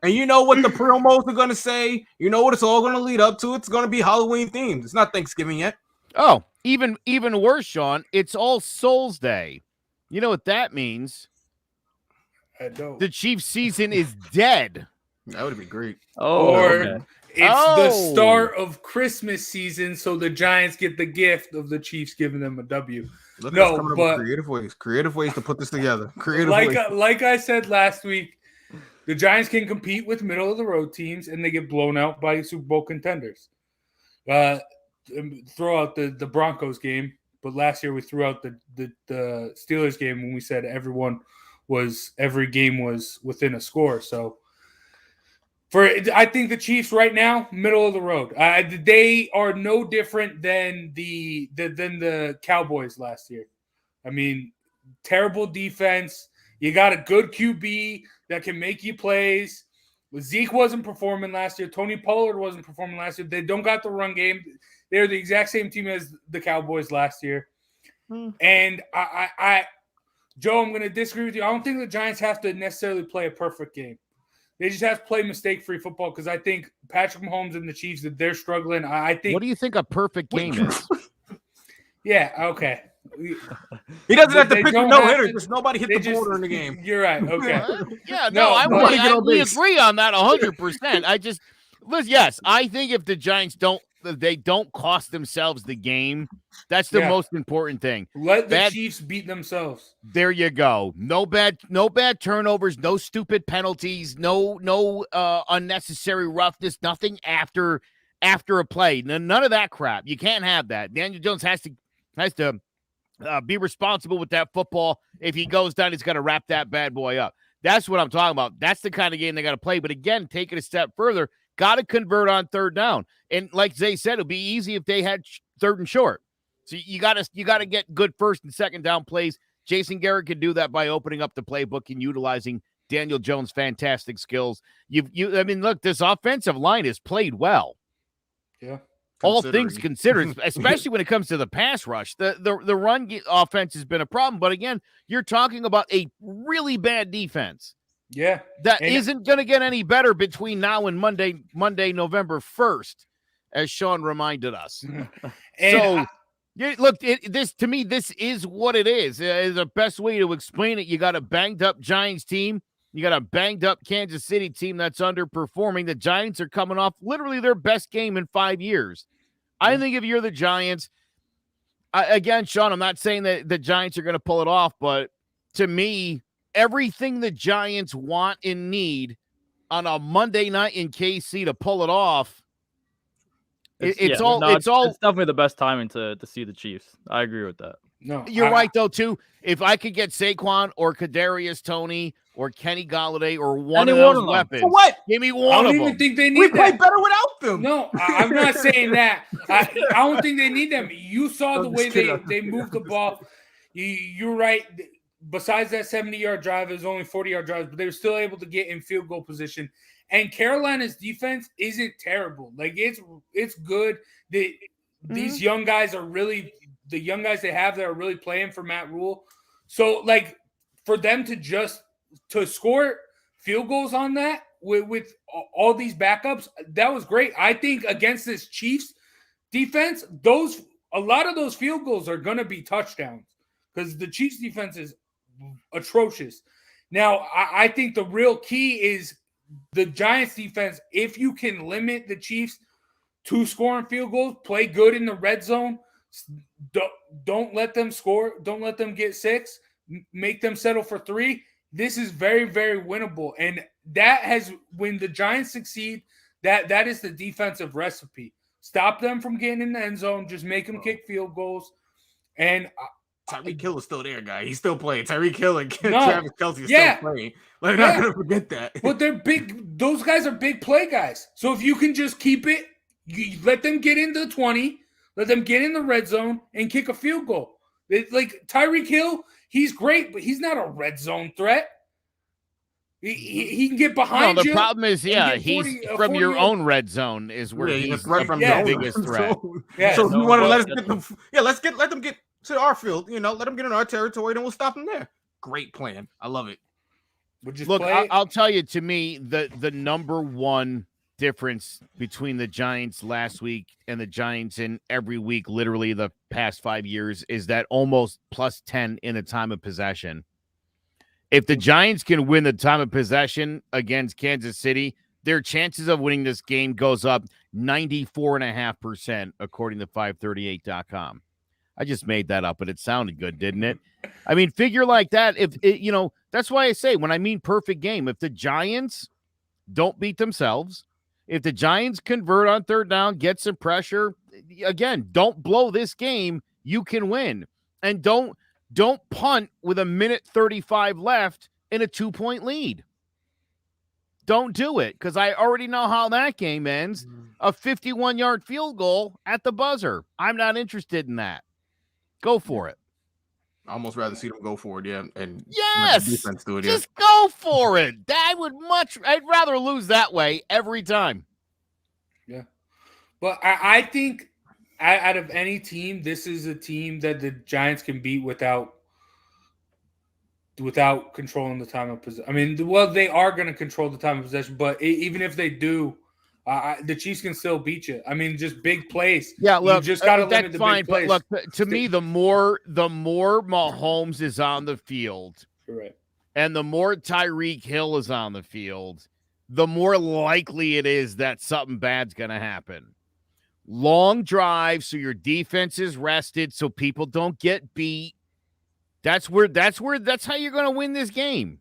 And you know what the promos are going to say. You know what it's all going to lead up to. It's going to be Halloween themed. It's not Thanksgiving yet. Oh, even worse, Sean. It's All Souls Day. You know what that means? I don't. The Chiefs season is dead. That would be great. It's the start of Christmas season, so the Giants get the gift of the Chiefs giving them a W. Look, but creative ways to put this together. Like I said last week, the Giants can compete with middle of the road teams, and they get blown out by Super Bowl contenders. Throw out the Broncos game, but last year we threw out the Steelers game when we said every game was within a score. So I think the Chiefs right now, middle of the road. They are no different than the Cowboys last year. I mean, terrible defense. You got a good QB that can make you plays. Zeke wasn't performing last year. Tony Pollard wasn't performing last year. They don't got the run game. They're the exact same team as the Cowboys last year. And Joe, I'm going to disagree with you. I don't think the Giants have to necessarily play a perfect game. They just have to play mistake-free football because I think Patrick Mahomes and the Chiefs, that they're struggling. I think. What do you think a perfect game is? Yeah, okay. He doesn't have to pick a no-hitter. Just nobody hit the border in the game. You're right. Okay. Yeah, we agree on that 100%. Yes, I think if the Giants don't cost themselves the game, that's the most important thing. Let the Chiefs beat themselves. There you go. No bad turnovers, no stupid penalties, no unnecessary roughness, nothing after a play. None of that crap. You can't have that. Daniel Jones has to be responsible with that football. If he goes down, he's got to wrap that bad boy up. That's what I'm talking about. That's the kind of game they got to play. But again, take it a step further. Got to convert on third down. And like Zay said, it'd be easy if they had third and short. So you got to get good first and second down plays. Jason Garrett can do that by opening up the playbook and utilizing Daniel Jones' fantastic skills. Look, this offensive line has played well. Yeah. All things considered, especially when it comes to the pass rush. The run offense has been a problem. But again, you're talking about a really bad defense. Yeah. That isn't going to get any better between now and Monday, November 1st, as Sean reminded us. This is what it is. The best way to explain it, you got a banged-up Giants team. You got a banged-up Kansas City team that's underperforming. The Giants are coming off literally their best game in 5 years. I think if you're the Giants, again, Sean, I'm not saying that the Giants are going to pull it off, but to me, everything the Giants want and need on a Monday night in KC to pull it off, it's definitely the best timing to see the Chiefs. I agree with that. No, you're right though too. If I could get Saquon or Kadarius Toney or Kenny Galladay or one of those weapons, for what? Give me one I of don't them. even think they need. We play better without them. No, I'm not saying that. I don't think they need them. You saw the way they moved the ball. You're right. Besides that 70-yard drive, it was only 40-yard drives, but they were still able to get in field goal position. And Carolina's defense isn't terrible. Like it's good. These young guys are really the young guys they have that are really playing for Matt Rule. So like for them to score field goals on that with all these backups, that was great. I think against this Chiefs defense, a lot of those field goals are going to be touchdowns because the Chiefs defense is atrocious. Now, I think the real key is the Giants defense. If you can limit the Chiefs to scoring field goals, play good in the red zone, don't let them score, don't let them get 6, make them settle for 3. This is very, very winnable. And when the Giants succeed, that is the defensive recipe. Stop them from getting in the end zone, just make them kick field goals. And Tyreek Hill is still there, guy. He's still playing. Tyreek Hill and Travis Kelce are still playing. We're not going to forget that. But they're big. Those guys are big play guys. So if you can just keep it, you let them get into the 20, let them get in the red zone and kick a field goal. Like Tyreek Hill, he's great, but he's not a red zone threat. He can get behind you. The problem is, he's from your own red zone is where he's the biggest threat. So you want to let us get them? Yeah, let them get to our field. Let them get in our territory, and we'll stop them there. Great plan. I love it. Look, I'll tell you. To me, the number one difference between the Giants last week and the Giants in every week, literally the past 5 years, is that almost plus 10 in the time of possession. If the Giants can win the time of possession against Kansas City, their chances of winning this game goes up 94.5%, according to 538.com. I just made that up, but it sounded good, didn't it? I mean, figure like that. That's why I say when I mean perfect game, if the Giants don't beat themselves, if the Giants convert on third down, get some pressure, again, don't blow this game, you can win. And don't punt with 1:35 left in a 2-point lead. don't do it because I already know how that game ends. A 51-yard field goal at the buzzer. I'm not interested in that. Go for it. I almost rather see them go for it, and yes, let the defense do it. Just go for it. I'd rather lose that way every time. Yeah, but I think out of any team, this is a team that the Giants can beat without controlling the time of possession. I mean, well, they are going to control the time of possession, but even if they do, the Chiefs can still beat you. I mean, just big plays. Yeah, look, you just got to limit the fine, big plays. But look, to me, the more Mahomes is on the field, correct, and the more Tyreek Hill is on the field, the more likely it is that something bad's going to happen. Long drive, so your defense is rested, so people don't get beat. That's how you're going to win this game.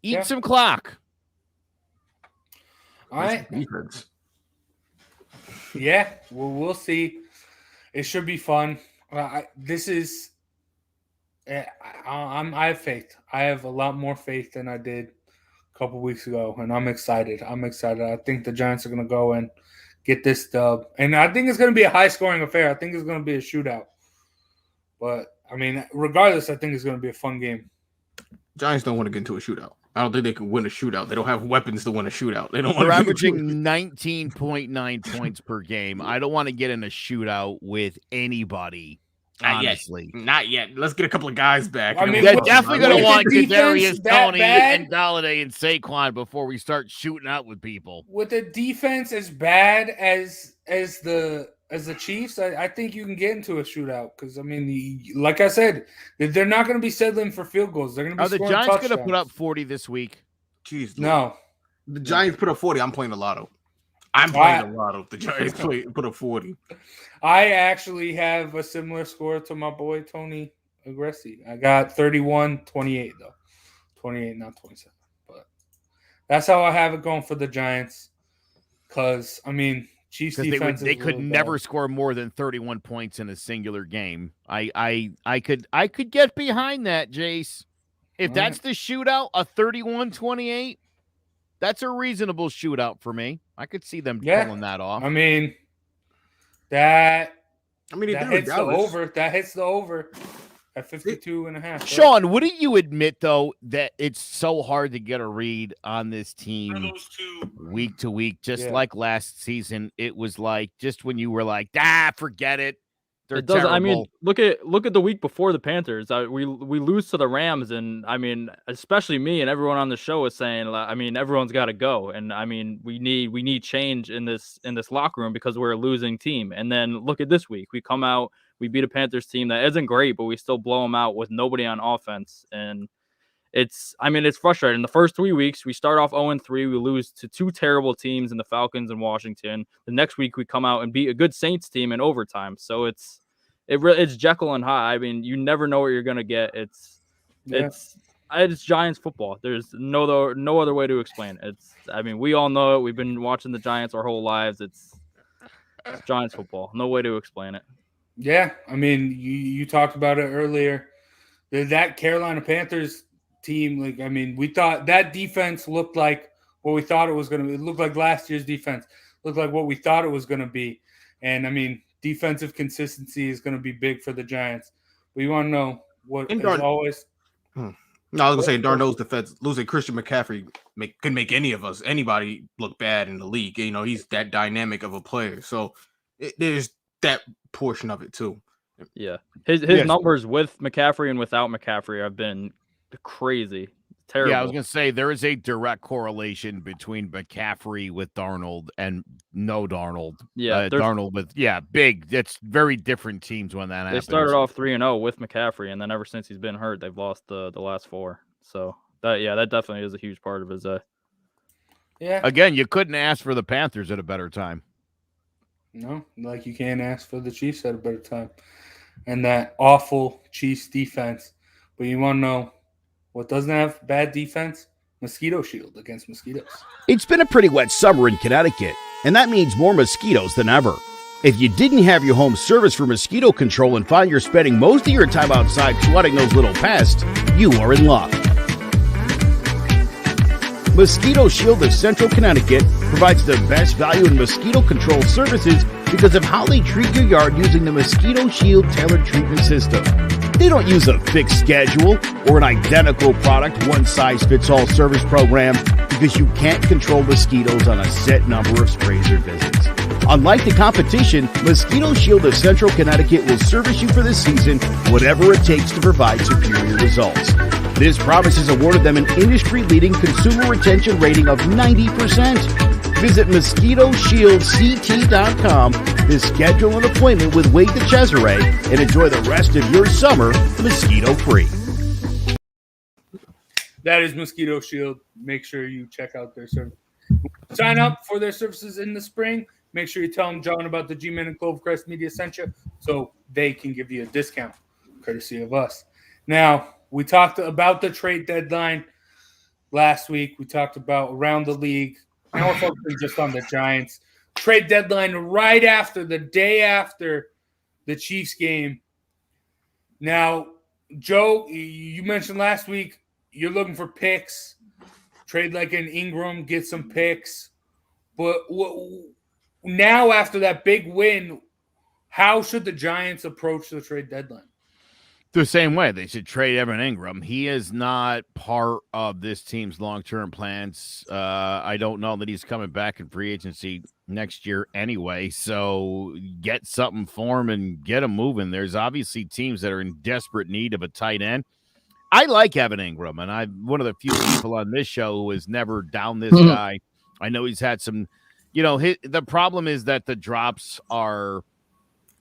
Eat some clock. All right. Yeah, well, we'll see. It should be fun. I have faith. I have a lot more faith than I did a couple weeks ago, and I'm excited. I think the Giants are going to go and get this dub, and I think it's going to be a high-scoring affair. I think it's going to be a shootout. But, I mean, regardless, I think it's going to be a fun game. Giants don't want to get into a shootout. I don't think they can win a shootout. They don't have weapons to win a shootout. They don't want They're to averaging 19.9 points per game. I don't want to get in a shootout with anybody. Honestly, not yet. Let's get a couple of guys back. I mean, they're definitely going to want defense Kadarius Toney and Galladay and Saquon before we start shooting out with people. With a defense as bad as the Chiefs, I think you can get into a shootout because, I mean, like I said, they're not going to be settling for field goals. They're going to be scoring touchdowns. Are the Giants going to put up 40 this week? Jeez, no. The Giants put up 40. I'm playing the lotto. The Giants put up 40. I actually have a similar score to my boy Tony Agressi. I got 31-28, though. 28, not 27. But that's how I have it going for the Giants because, I mean, Chiefs defense they could never score more than 31 points in a singular game. I could get behind that, Jace. If that's the shootout, a 31-28, that's a reasonable shootout for me. I could see them pulling that off. I mean, that hits the over. That hits the over at 52.5. Sean, wouldn't you admit, though, that it's so hard to get a read on this team week to week, just like last season? It was like just when you were like, forget it. They're terrible. I mean, look at the week before the Panthers. We lose to the Rams, and I mean, especially me and everyone on the show is saying, I mean, everyone's got to go, and I mean, we need change in this locker room because we're a losing team. And then look at this week. We come out, we beat a Panthers team that isn't great, but we still blow them out with nobody on offense, and it's frustrating. The first 3 weeks, we start off 0-3. We lose to two terrible teams in the Falcons and Washington. The next week, we come out and beat a good Saints team in overtime. So it's Jekyll and Hyde. I mean, you never know what you're gonna get. It's Giants football. There's no other way to explain it. I mean, we all know it. We've been watching the Giants our whole lives. It's Giants football. No way to explain it. Yeah, I mean, you talked about it earlier. That Carolina Panthers team, like, I mean, we thought that defense looked like what we thought it was going to be. It looked like last year's defense. Looked like what we thought it was going to be. And, I mean, defensive consistency is going to be big for the Giants. But you want to know what, as always. No, I was going to say, Darnold's defense, losing Christian McCaffrey could make anybody look bad in the league. You know, he's that dynamic of a player. So there's that portion of it, too. Yeah. His numbers with McCaffrey and without McCaffrey have been crazy. Terrible. Yeah, I was going to say there is a direct correlation between McCaffrey with Darnold and no Darnold. Yeah, Darnold with big. It's very different teams when that happens. They started off 3-0 with McCaffrey, and then ever since he's been hurt, they've lost the last four. So that definitely is a huge part of his. Yeah. Again, you couldn't ask for the Panthers at a better time. No, like you can't ask for the Chiefs at a better time, and that awful Chiefs defense. But you want to know what doesn't have bad defense? Mosquito shield against mosquitoes. It's been a pretty wet summer in Connecticut, and that means more mosquitoes than ever. If you didn't have your home service for mosquito control and find you're spending most of your time outside swatting those little pests, you are in luck. Mosquito Shield of Central Connecticut provides the best value in mosquito control services because of how they treat your yard using the Mosquito Shield tailored treatment system. They don't use a fixed schedule or an identical product, one-size-fits-all service program because you can't control mosquitoes on a set number of sprays or visits. Unlike the competition, Mosquito Shield of Central Connecticut will service you for the season, whatever it takes to provide superior results. This promise has awarded them an industry-leading consumer retention rating of 90%. Visit MosquitoShieldCT.com to schedule an appointment with Wade DeCesare and enjoy the rest of your summer mosquito-free. That is Mosquito Shield. Make sure you check out their service. Sign up for their services in the spring. Make sure you tell them John about the G-Men and Clovecrest Media sent you so they can give you a discount, courtesy of us. Now, we talked about the trade deadline last week. We talked about around the league. Now we're focusing just on the Giants. Trade deadline right after, the day after the Chiefs game. Now, Joe, you mentioned last week you're looking for picks. Trade like an Ingram, get some picks. But now after that big win, how should the Giants approach the trade deadline? The same way. They should trade Evan Ingram. He is not part of this team's long-term plans. I don't know that he's coming back in free agency next year anyway, so get something for him and get him moving. There's obviously teams that are in desperate need of a tight end. I like Evan Ingram, and I'm one of the few people on this show who has never downed this guy. I know he's had some, the problem is that the drops are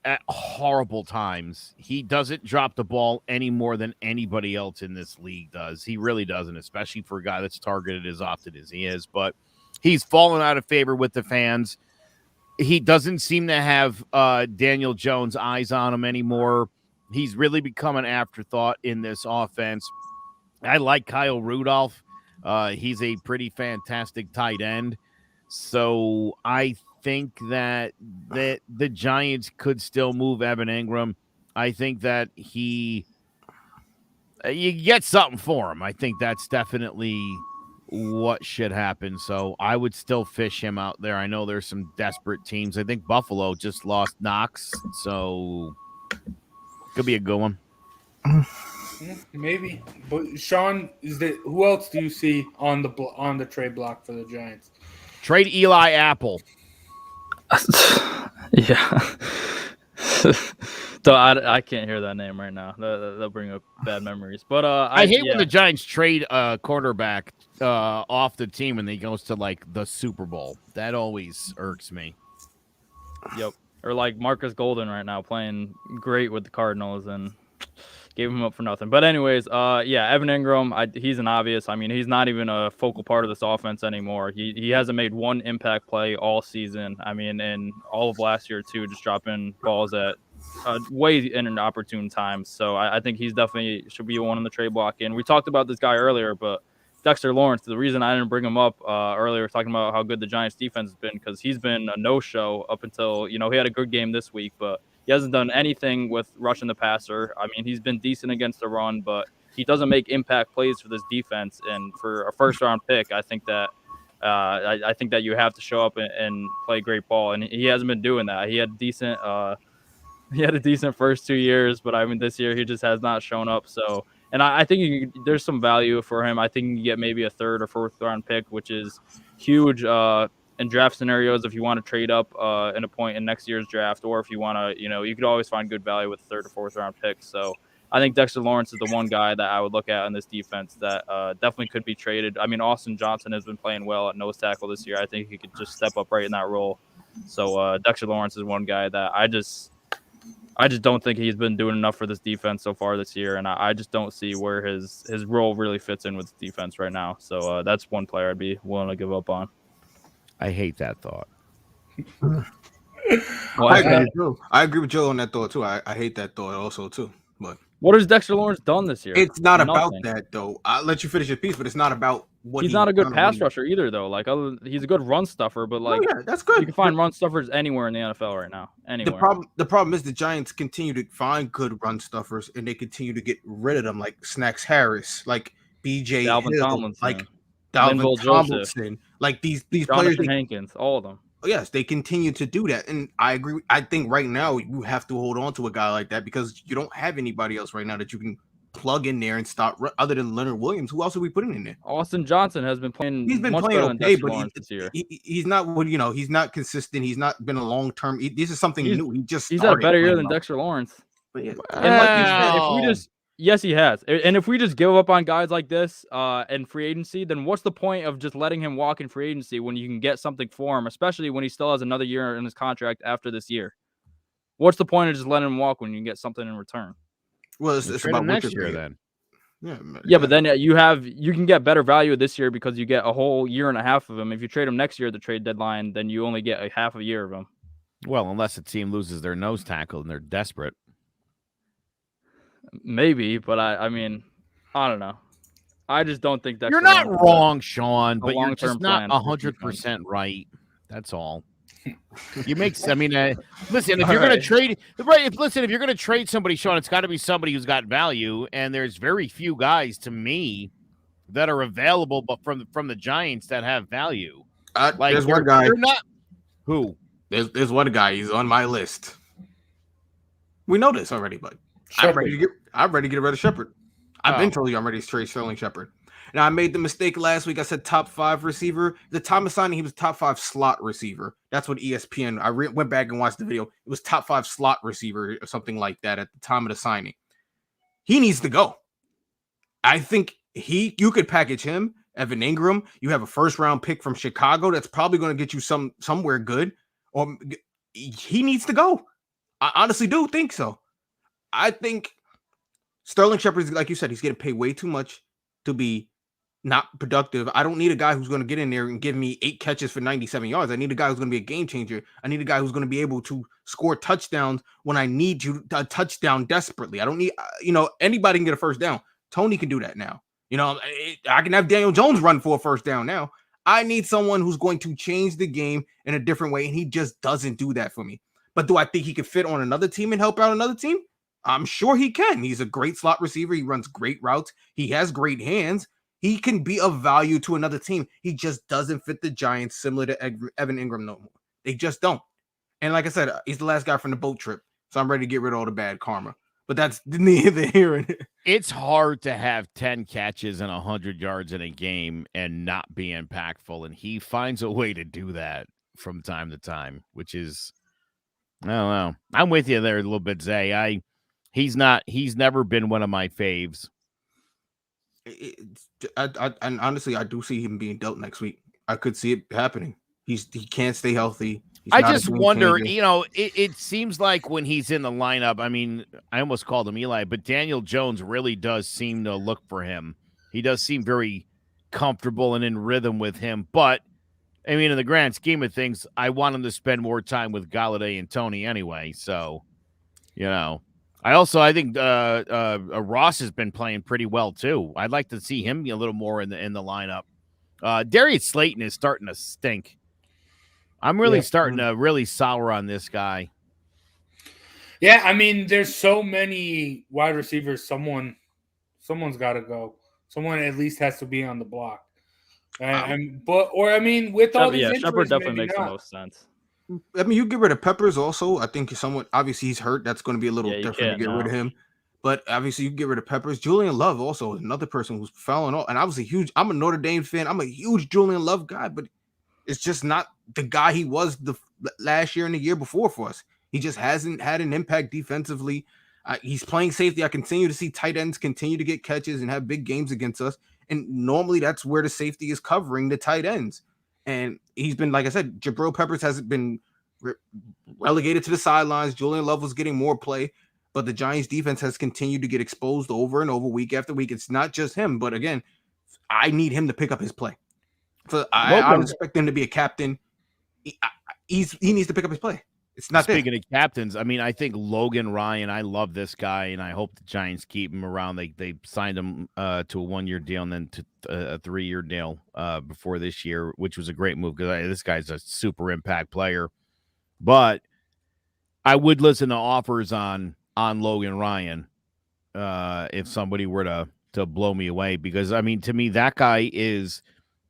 at horrible times. He doesn't drop the ball any more than anybody else in this league does. He really doesn't, especially for a guy that's targeted as often as he is. But he's fallen out of favor with the fans. He doesn't seem to have Daniel Jones' eyes on him anymore. He's really become an afterthought in this offense. I like Kyle Rudolph. He's a pretty fantastic tight end. So I think that the Giants could still move Evan Ingram. I think that you get something for him. I think that's definitely what should happen. So I would still fish him out there. I know there's some desperate teams. I think Buffalo just lost Knox, so could be a good one. Maybe, but Sean, who else do you see on the trade block for the Giants? Trade Eli Apple. Yeah. So I can't hear that name right now. That'll bring up bad memories. But I hate when the Giants trade a quarterback off the team and he goes to like the Super Bowl. That always irks me. Yep. Or like Marcus Golden right now playing great with the Cardinals and gave him up for nothing. But anyways, Evan Ingram, he's an obvious. I mean, he's not even a focal part of this offense anymore. He hasn't made one impact play all season. I mean, and all of last year too, just dropping balls at way inopportune times. So I think he's definitely should be one on the trade block. And we talked about this guy earlier, but Dexter Lawrence, the reason I didn't bring him up earlier, talking about how good the Giants defense has been, because he's been a no-show up until, he had a good game this week, but he hasn't done anything with rushing the passer. I mean, he's been decent against the run, but he doesn't make impact plays for this defense. And for a first-round pick, I think that you have to show up and play great ball, and he hasn't been doing that. He had a decent first 2 years, but I mean, this year he just has not shown up. So, and I think there's some value for him. I think you can get maybe a third or fourth round pick, which is huge in draft scenarios if you want to trade up in a point in next year's draft, or if you want to, you could always find good value with a third or fourth round pick. So I think Dexter Lawrence is the one guy that I would look at in this defense that definitely could be traded. I mean, Austin Johnson has been playing well at nose tackle this year. I think he could just step up right in that role. So Dexter Lawrence is one guy that I just don't think he's been doing enough for this defense so far this year, and I just don't see where his role really fits in with the defense right now. So that's one player I'd be willing to give up on. I hate that thought. I agree with Joe on that thought too. I hate that thought also too. But what has Dexter Lawrence done this year? It's not about that though. I'll let you finish your piece, but it's not about what he's not a good pass rusher either though. Like he's a good run stuffer, but like that's good. You can find run stuffers anywhere in the NFL right now. Anywhere. The problem is the Giants continue to find good run stuffers and they continue to get rid of them, like Snacks Harris, like BJ Dalvin Hill, Tomlinson. like Dalvin Linval Joseph, Tomlinson, like these players. Jonathan Hankins, all of them. Yes, they continue to do that, and I agree. I think right now you have to hold on to a guy like that because you don't have anybody else right now that you can plug in there and start. Other than Leonard Williams, who else are we putting in there? Austin Johnson has been playing. He's been much playing better than okay, Dexter but Lawrence this year. he's not what he's not consistent. He's not been a long term. This is something new. He's had a better year than Dexter Lawrence. But yeah, and like you said, if we just yes, he has. And if we just give up on guys like this in free agency, then what's the point of just letting him walk in free agency when you can get something for him, especially when he still has another year in his contract after this year? What's the point of just letting him walk when you can get something in return? Well, it's about next year then. Yeah, but then you can get better value this year because you get a whole year and a half of him. If you trade him next year at the trade deadline, then you only get a half a year of him. Well, unless a team loses their nose tackle and they're desperate. Maybe, but I mean, I don't know. I just don't think that you're not wrong, Sean, but you're just not 100% right. That's all. You make. I mean, listen. If you're going to trade, right? Listen, if you're going to trade somebody, Sean, it's got to be somebody who's got value, and there's very few guys to me that are available, but from the Giants that have value. There's one guy. You're not who. There's one guy. He's on my list. We know this already, but I'm ready to get rid of Shepard. I've been told you I'm ready to trade Sterling Shepard. Now, I made the mistake last week. I said top 5 receiver. The time of signing, he was top 5 slot receiver. That's what ESPN. I went back and watched the video. It was top 5 slot receiver or something like that at the time of the signing. He needs to go. I think you could package him, Evan Ingram. You have a first-round pick from Chicago that's probably going to get you somewhere good. Or he needs to go. I honestly do think so. I think Sterling Shepard, like you said, he's getting paid way too much to be not productive. I don't need a guy who's going to get in there and give me 8 catches for 97 yards. I need a guy who's going to be a game changer. I need a guy who's going to be able to score touchdowns when I need a touchdown desperately. I don't need, anybody can get a first down. Tony can do that now. I can have Daniel Jones run for a first down now. I need someone who's going to change the game in a different way, and he just doesn't do that for me. But do I think he could fit on another team and help out another team? I'm sure he can. He's a great slot receiver. He runs great routes. He has great hands. He can be of value to another team. He just doesn't fit the Giants, similar to Evan Ingram no more. They just don't. And like I said, he's the last guy from the boat trip, so I'm ready to get rid of all the bad karma. But that's neither here nor there. It's hard to have 10 catches and 100 yards in a game and not be impactful, and he finds a way to do that from time to time, which is, I don't know. I'm with you there a little bit, Zay. He's never been one of my faves. And honestly, I do see him being dealt next week. I could see it happening. He can't stay healthy. I just wonder, it seems like when he's in the lineup, I mean, I almost called him Eli, but Daniel Jones really does seem to look for him. He does seem very comfortable and in rhythm with him. But, I mean, in the grand scheme of things, I want him to spend more time with Galladay and Tony anyway. So, I think Ross has been playing pretty well too. I'd like to see him be a little more in the lineup. Darius Slayton is starting to stink. I'm really starting to really sour on this guy. Yeah, I mean, there's so many wide receivers. Someone's got to go. Someone at least has to be on the block. With all these injuries, Shepard definitely makes the most sense. I mean, you get rid of Peppers also. I think obviously he's hurt. That's going to be a little different to get rid of him. But obviously you get rid of Peppers. Julian Love also is another person who's falling off. And I was I'm a Notre Dame fan. I'm a huge Julian Love guy, but it's just not the guy he was the last year and the year before for us. He just hasn't had an impact defensively. He's playing safety. I continue to see tight ends continue to get catches and have big games against us. And normally that's where the safety is covering the tight ends. And he's been, like I said, Jabril Peppers hasn't been relegated to the sidelines. Julian Love was getting more play, but the Giants defense has continued to get exposed over and over week after week. It's not just him, but again, I need him to pick up his play. So I expect him to be a captain. He needs to pick up his play. It's not Speaking of captains, I mean, I think Logan Ryan, I love this guy, and I hope the Giants keep him around. They signed him to a 1-year deal and then to a 3-year deal before this year, which was a great move because this guy's a super impact player. But I would listen to offers on Logan Ryan if somebody were to blow me away because, I mean, to me, that's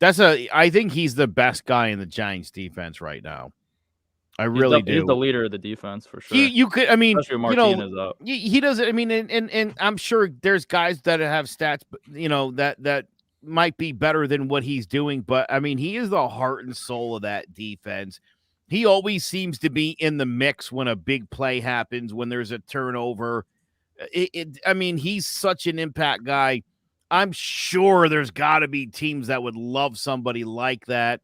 I think he's the best guy in the Giants defense right now. I really do. He's the leader of the defense for sure. You could, I mean, especially when Martinez up. He doesn't. I mean, and I'm sure there's guys that have stats, that might be better than what he's doing. But I mean, he is the heart and soul of that defense. He always seems to be in the mix when a big play happens, when there's a turnover. I mean, he's such an impact guy. I'm sure there's got to be teams that would love somebody like that.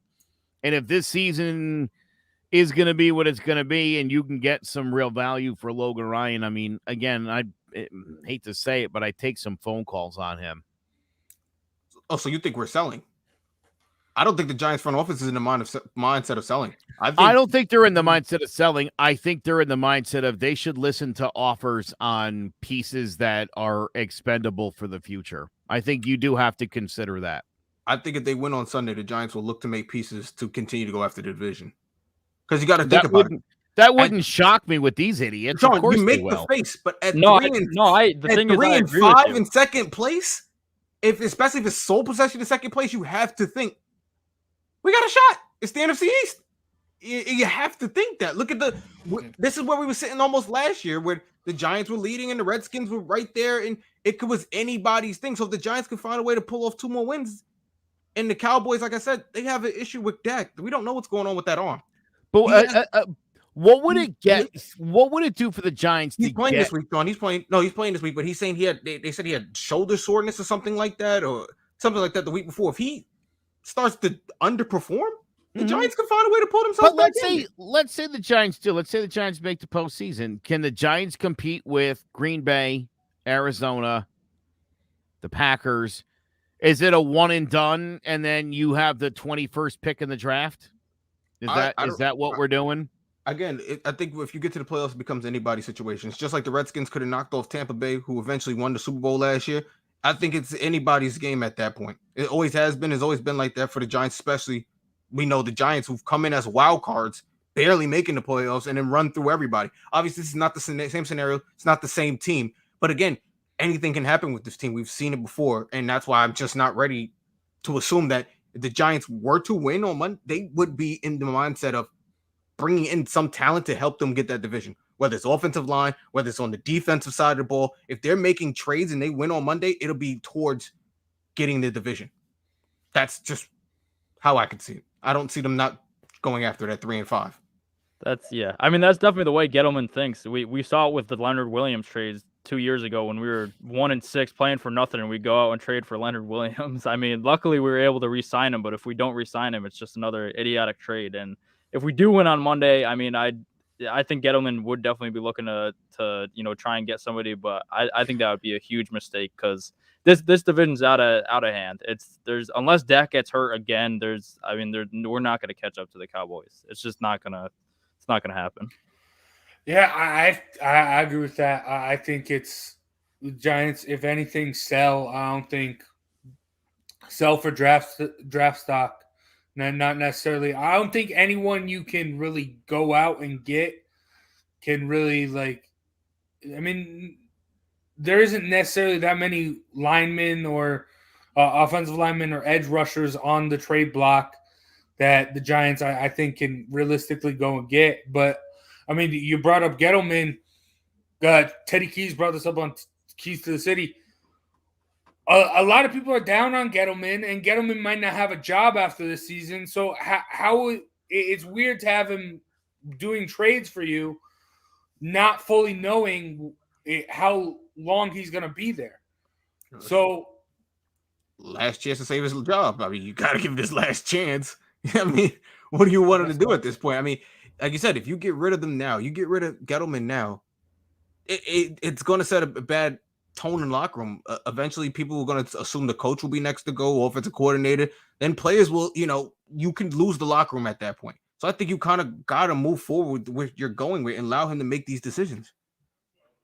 And if this season is going to be what it's going to be, and you can get some real value for Logan Ryan, I mean, again, I hate to say it, but I take some phone calls on him. Oh, so you think we're selling? I don't think the Giants front office is in the mindset of selling. I don't think they're in the mindset of selling. I think they're in the mindset of they should listen to offers on pieces that are expendable for the future. I think you do have to consider that. I think if they win on Sunday, the Giants will look to make pieces to continue to go after the division. Because you got to think about it. That wouldn't shock me with these idiots. Sean, of course you make they will. the face, but at the 3 and 5 in second place, especially if it's sole possession in second place, you have to think we got a shot. It's the NFC East. You have to think that. Look at this is where we were sitting almost last year, where the Giants were leading and the Redskins were right there, and it was anybody's thing. So if the Giants could find a way to pull off 2 more wins, and the Cowboys, like I said, they have an issue with Dak. We don't know what's going on with that arm. But what would it get? What would it do for the Giants? He's playing this week, John. He's playing this week, but he's saying they said he had shoulder soreness or something like that, or something like that the week before. If he starts to underperform, the Giants can find a way to pull themselves back in. Let's say the Giants do. Let's say the Giants make the postseason. Can the Giants compete with Green Bay, Arizona, the Packers? Is it a one and done, and then you have the 21st pick in the draft? Is that what we're doing? Again, I think if you get to the playoffs, it becomes anybody's situation. It's just like the Redskins could have knocked off Tampa Bay, who eventually won the Super Bowl last year. I think it's anybody's game at that point. It always has been. It's always been like that for the Giants, especially. We know the Giants who've come in as wild cards, barely making the playoffs, and then run through everybody. Obviously, this is not the same scenario. It's not the same team. But again, anything can happen with this team. We've seen it before, and that's why I'm just not ready to assume that if the Giants were to win on Monday, they would be in the mindset of bringing in some talent to help them get that division, whether it's offensive line, whether it's on the defensive side of the ball. If they're making trades and they win on Monday, it'll be towards getting the division. That's just how I could see it. I don't see them not going after that 3 and 5. That's I mean, that's definitely the way Gettleman thinks. We saw it with the Leonard Williams trades 2 years ago when we were 1 and 6 playing for nothing, and we go out and trade for Leonard Williams. I mean, luckily we were able to re-sign him, but if we don't re-sign him, it's just another idiotic trade. And if we do win on Monday, I mean, I think Gettleman would definitely be looking to try and get somebody, but I think that would be a huge mistake because this division's out of hand. Unless Dak gets hurt again, we're not going to catch up to the Cowboys. It's just not gonna happen. Yeah, I agree with that. I think it's the Giants. If anything, sell. I don't think sell for draft stock. Not necessarily. I don't think anyone you can really go out and get can really I mean, there isn't necessarily that many linemen or offensive linemen or edge rushers on the trade block that the Giants, I think, can realistically go and get. But, I mean, you brought up Gettleman. Teddy Keys brought this up on Keys to the City. A lot of people are down on Gettleman, and Gettleman might not have a job after this season. So how it's weird to have him doing trades for you, not fully knowing how long he's going to be there. So last chance to save his job. I mean, you got to give him this last chance. I mean, what do you want him to do at this point? I mean, like you said, if you get rid of them now, you get rid of Gettleman now, it's going to set a bad tone in the locker room. Eventually, people are going to assume the coach will be next to go, offensive coordinator. Then players will, you can lose the locker room at that point. So I think you kind of got to move forward with you're going with and allow him to make these decisions.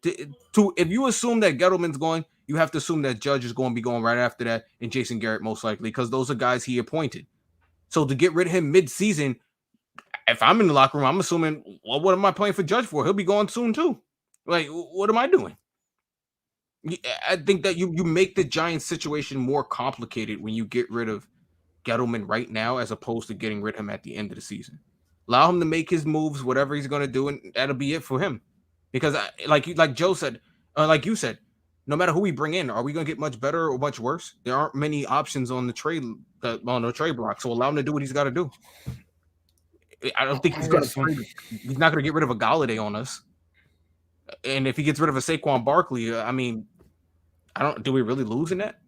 If you assume that Gettleman's going, you have to assume that Judge is going to be going right after that, and Jason Garrett most likely, because those are guys he appointed. So to get rid of him mid-season, if I'm in the locker room, I'm assuming, well, what am I playing for Judge for? He'll be going soon too. Like, what am I doing? I think that you make the Giants situation more complicated when you get rid of Gettleman right now as opposed to getting rid of him at the end of the season. Allow him to make his moves, whatever he's going to do, and that'll be it for him. Because like Joe said, like you said, no matter who we bring in, are we going to get much better or much worse? There aren't many options on the trade block, so allow him to do what he's got to do. I don't think he's not going to get rid of a Galladay on us. And if he gets rid of a Saquon Barkley, do we really lose in that?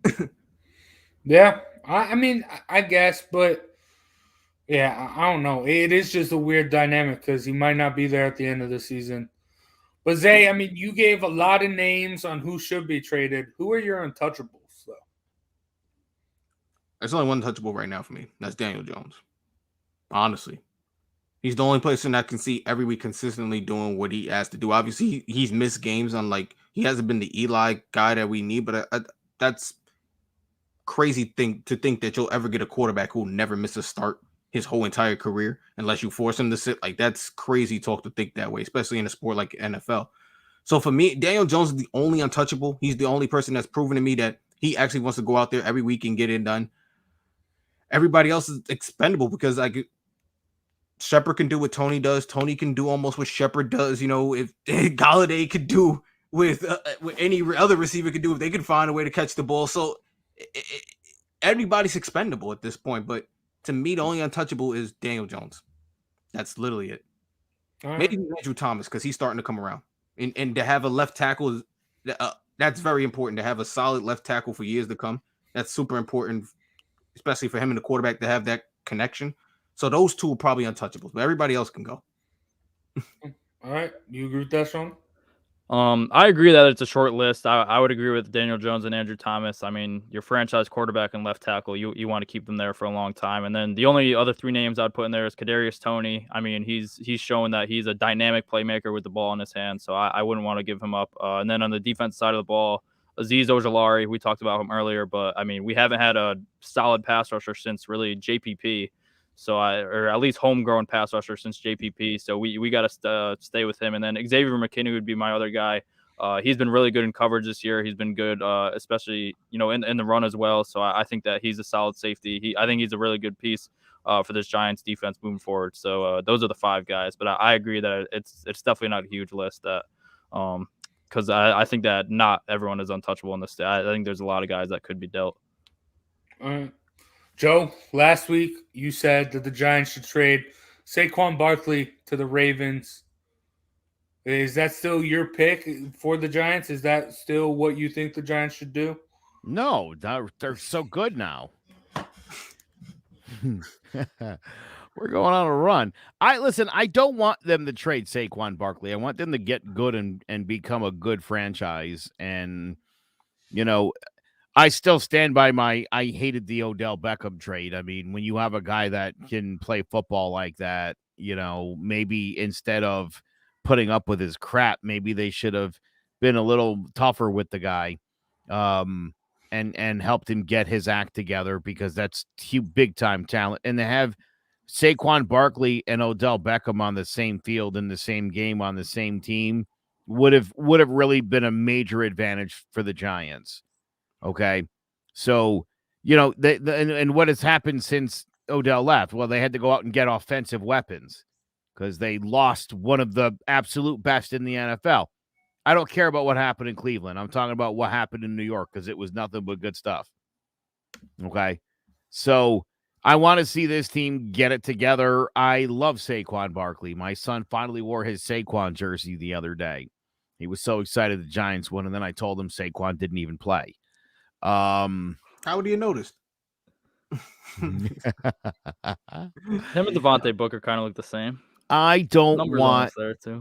Yeah, I guess, but yeah, I don't know. It is just a weird dynamic because he might not be there at the end of the season. But Zay, you gave a lot of names on who should be traded. Who are your untouchables, though? There's only one untouchable right now for me. That's Daniel Jones. Honestly. He's the only person I can see every week consistently doing what he has to do. Obviously, he's missed games on he hasn't been the Eli guy that we need, but that's crazy thing to think that you'll ever get a quarterback who will never miss a start his whole entire career unless you force him to sit. That's crazy talk to think that way, especially in a sport like NFL. So for me, Daniel Jones is the only untouchable. He's the only person that's proven to me that he actually wants to go out there every week and get it done. Everybody else is expendable because Shepard can do what Tony does. Tony can do almost what Shepard does. If Galladay could do with any other receiver could do if they could find a way to catch the ball. So everybody's expendable at this point. But to me, the only untouchable is Daniel Jones. That's literally it. Right. Maybe Andrew Thomas because he's starting to come around. And to have a left tackle, that's very important. To have a solid left tackle for years to come. That's super important, especially for him and the quarterback to have that connection. So those two are probably untouchables, but everybody else can go. All right. You agree with that, Sean? I agree that it's a short list. I would agree with Daniel Jones and Andrew Thomas. Your franchise quarterback and left tackle, you want to keep them there for a long time. And then the only other three names I'd put in there is Kadarius Toney. He's shown that he's a dynamic playmaker with the ball in his hand, so I wouldn't want to give him up. And then on the defense side of the ball, Azeez Ojulari, we talked about him earlier, but we haven't had a solid pass rusher since really JPP. So or at least homegrown pass rusher since JPP. So we got to stay with him. And then Xavier McKinney would be my other guy. He's been really good in coverage this year. He's been good, especially, in the run as well. So I think that he's a solid safety. I think he's a really good piece for this Giants defense moving forward. So those are the five guys. But I agree that it's definitely not a huge list that because I think that not everyone is untouchable in this. I think there's a lot of guys that could be dealt. All right. Joe, last week you said that the Giants should trade Saquon Barkley to the Ravens. Is that still your pick for the Giants? Is that still what you think the Giants should do? No, they're so good now. We're going on a run. I don't want them to trade Saquon Barkley. I want them to get good and become a good franchise. And, I still stand by I hated the Odell Beckham trade. When you have a guy that can play football like that, maybe instead of putting up with his crap, maybe they should have been a little tougher with the guy and helped him get his act together because that's big time talent. And to have Saquon Barkley and Odell Beckham on the same field in the same game on the same team would have really been a major advantage for the Giants. Okay. So, and what has happened since Odell left? Well, they had to go out and get offensive weapons because they lost one of the absolute best in the NFL. I don't care about what happened in Cleveland. I'm talking about what happened in New York because it was nothing but good stuff. Okay. So I want to see this team get it together. I love Saquon Barkley. My son finally wore his Saquon jersey the other day. He was so excited the Giants won, and then I told him Saquon didn't even play. How would you notice? Him and Devontae Booker kind of look the same. I don't want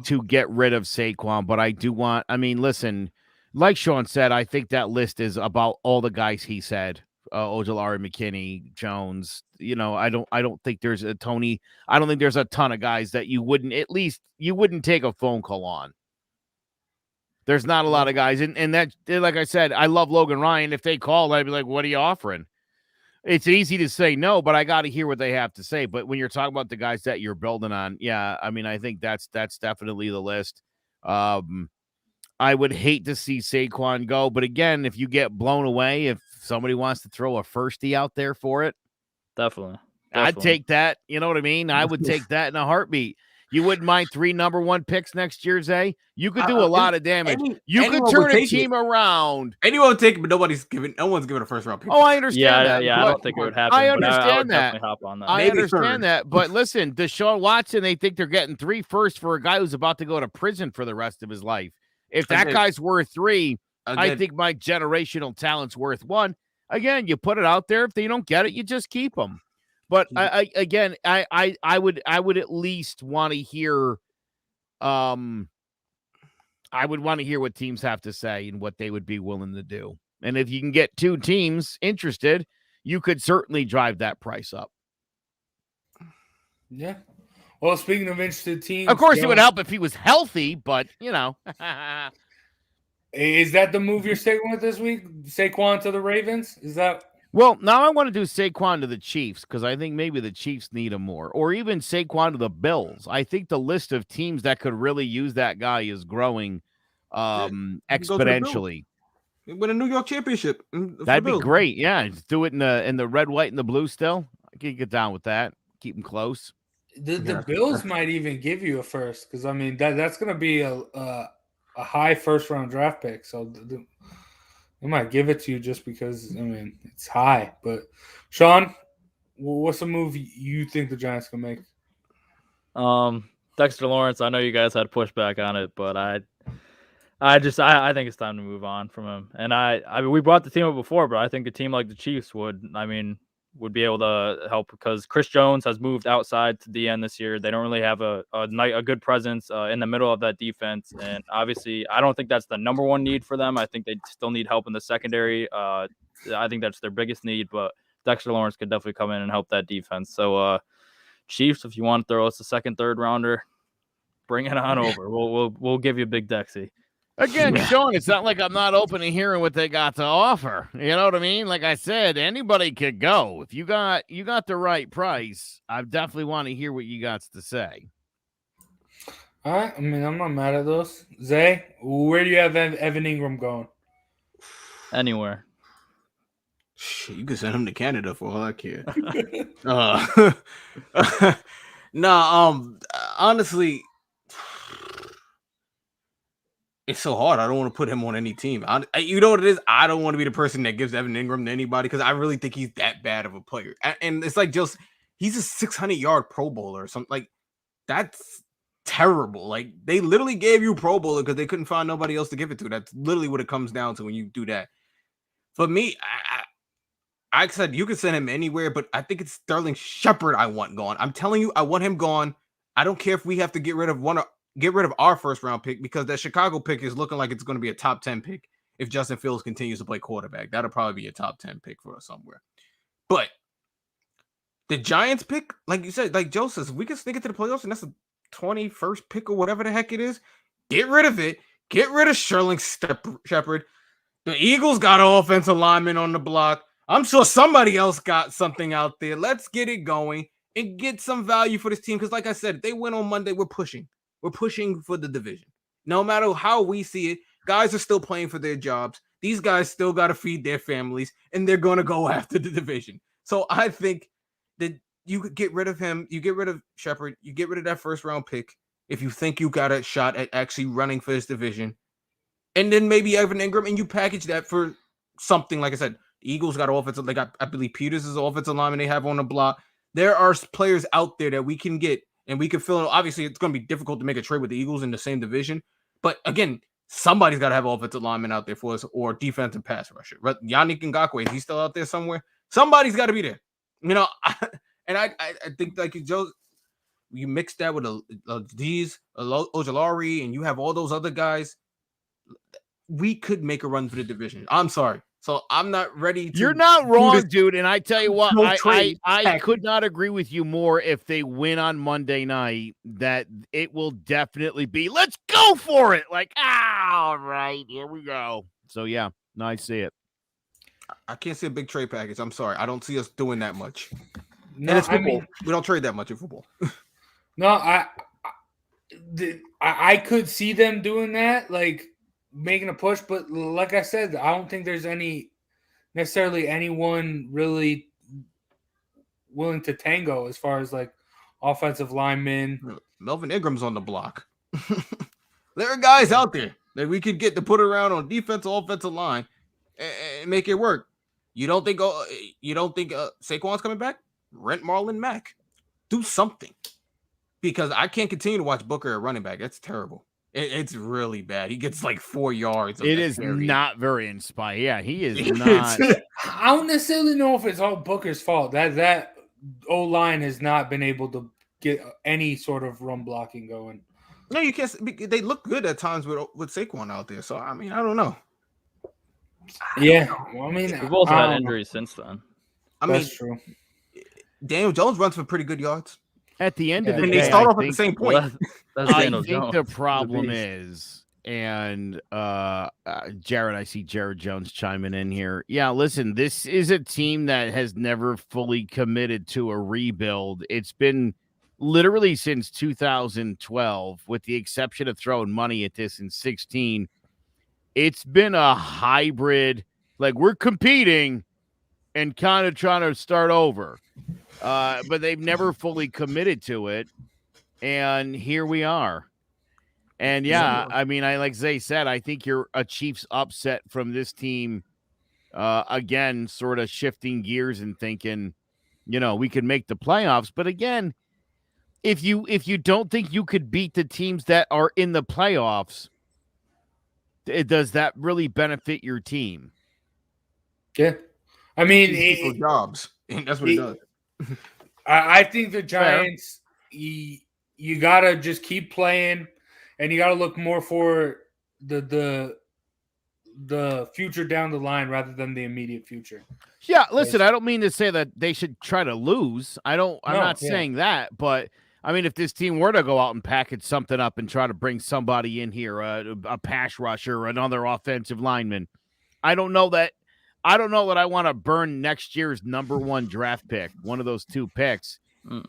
to get rid of Saquon, but I do want. Listen, like Sean said, I think that list is about all the guys he said. Ojulari, McKinney, Jones. I don't think there's a Tony. I don't think there's a ton of guys that you wouldn't take a phone call on. There's not a lot of guys. And that, like I said, I love Logan Ryan. If they call, I'd be like, what are you offering? It's easy to say no, but I got to hear what they have to say. But when you're talking about the guys that you're building on, yeah, I think that's definitely the list. I would hate to see Saquon go. But again, if you get blown away, if somebody wants to throw a firstie out there for it, Definitely. I'd take that. You know what I mean? I would take that in a heartbeat. You wouldn't mind 3 number 1 picks next year, Zay? You could do a lot of damage. You could turn a team around. Anyone would take it, but no one's giving a first round pick. Oh, I understand that. Yeah, I don't think it would happen. I understand that. Definitely hop on that. I understand that. But listen, Deshaun Watson, they think they're getting 3 firsts for a guy who's about to go to prison for the rest of his life. If that guy's worth 3, I think my generational talent's worth 1. Again, you put it out there. If they don't get it, you just keep them. But I would at least want to hear, I would want to hear what teams have to say and what they would be willing to do. And if you can get 2 teams interested, you could certainly drive that price up. Yeah. Well, speaking of interested teams, of course, it would help if he was healthy, but you know. Is that the move you're sticking with this week? Saquon to the Ravens? Is that? Well, now I want to do Saquon to the Chiefs because I think maybe the Chiefs need him more, or even Saquon to the Bills. I think the list of teams that could really use that guy is growing exponentially. Win a New York championship. That'd be great. Yeah, do it in the red, white, and the blue. Still, I can get down with that. Keep them close. The Bills might even give you a first because I mean that's going to be a high first round draft pick. So they might give it to you just because, I mean, it's high. But, Sean, what's a move you think the Giants can make? Dexter Lawrence, I know you guys had pushback on it, but I think it's time to move on from him. And I mean, we brought the team up before, but I think a team like the Chiefs would be able to help because Chris Jones has moved outside to the end this year. They don't really have a good presence in the middle of that defense. And obviously, I don't think that's the number 1 need for them. I think they still need help in the secondary. I think that's their biggest need, but Dexter Lawrence could definitely come in and help that defense. So, Chiefs, if you want to throw us a second, third rounder, bring it on over. We'll give you a big Dexy. Again, Sean, it's not like I'm not open to hearing what they got to offer. You know what I mean? Like I said, anybody could go. If you got the right price, I definitely want to hear what you got to say. All right. I mean, I'm not mad at those. Zay, where do you have Evan Ingram going? Anywhere. Shit, you could send him to Canada for all I care. Honestly, it's so hard. I don't want to put him on any team. You know what it is? I don't want to be the person that gives Evan Ingram to anybody because I really think he's that bad of a player. And it's like he's a 600-yard Pro Bowler or something. Like, that's terrible. Like, they literally gave you Pro Bowler because they couldn't find nobody else to give it to. That's literally what it comes down to when you do that. For me, I said you could send him anywhere, but I think it's Sterling Shepard I want gone. I'm telling you, I want him gone. I don't care if we have to get rid of our first round pick because that Chicago pick is looking like it's going to be a top 10 pick if Justin Fields continues to play quarterback. That'll probably be a top 10 pick for us somewhere. But the Giants pick, like you said, like Joe says, we can sneak it to the playoffs and that's a 21st pick or whatever the heck it is. Get rid of it. Get rid of Sterling Shepard. The Eagles got an offensive lineman on the block. I'm sure somebody else got something out there. Let's get it going and get some value for this team. Because like I said, if they win on Monday, we're pushing. We're pushing for the division. No matter how we see it, guys are still playing for their jobs. These guys still got to feed their families, and they're going to go after the division. So I think that you could get rid of him. You get rid of Shepard. You get rid of that first-round pick if you think you got a shot at actually running for this division. And then maybe Evan Ingram, and you package that for something. Like I said, the Eagles got offensive. They got, I believe, Peters is the offensive lineman they have on the block. There are players out there that we can get. And we can fill it. Obviously, it's going to be difficult to make a trade with the Eagles in the same division. But again, somebody's got to have offensive lineman out there for us or defensive pass rusher. Yannick Ngakoue, is he still out there somewhere? Somebody's got to be there. You know, I think like Joe, you mix that with Ojolari, and you have all those other guys. We could make a run for the division. I'm sorry. So I'm not ready to. You're not wrong, dude. And I tell you what, I could not agree with you more if they win on Monday night, that it will definitely be, let's go for it. Like, all right, here we go. So, yeah, no, I see it. I can't see a big trade package. I'm sorry. I don't see us doing that much. No, and it's football. We don't trade that much in football. No, I could see them doing that, like making a push. But like I said, I don't think there's anyone really willing to tango as far as like offensive linemen. Melvin Ingram's on the block. There are guys out there that we could get to put around on defense or offensive line and make it work. You don't think Saquon's coming back? Rent Marlon Mack. Do something. Because I can't continue to watch Booker at running back. That's terrible. It's really bad. He gets like 4 yards. It is not very inspiring. Yeah, he is not. I don't necessarily know if it's all Booker's fault. That O-line has not been able to get any sort of run blocking going. No, you can't. They look good at times with Saquon out there. So, I mean, I don't know. Yeah. Well, I mean, we've also had injuries since then. That's true. Daniel Jones runs for pretty good yards. At the end of the and day, they start off at the same point. I think the problem is, and Jared, I see Jared Jones chiming in here. Yeah, listen, this is a team that has never fully committed to a rebuild. It's been literally since 2012, with the exception of throwing money at this in 16. It's been a hybrid, like we're competing and kind of trying to start over. But they've never fully committed to it. And here we are. And yeah, I mean, like Zay said, I think you're a Chiefs upset from this team. Again, sort of shifting gears and thinking, we can make the playoffs. But again, if you don't think you could beat the teams that are in the playoffs, does that really benefit your team? Yeah. I mean, jobs. That's what it does. I think the Giants, you got to just keep playing, and you got to look more for the future down the line rather than the immediate future. Yeah, listen, I don't mean to say that they should try to lose. I'm not saying that, but I mean, if this team were to go out and package something up and try to bring somebody in here, a pass rusher, another offensive lineman, I don't know that I want to burn next year's number 1 draft pick, one of those 2 picks,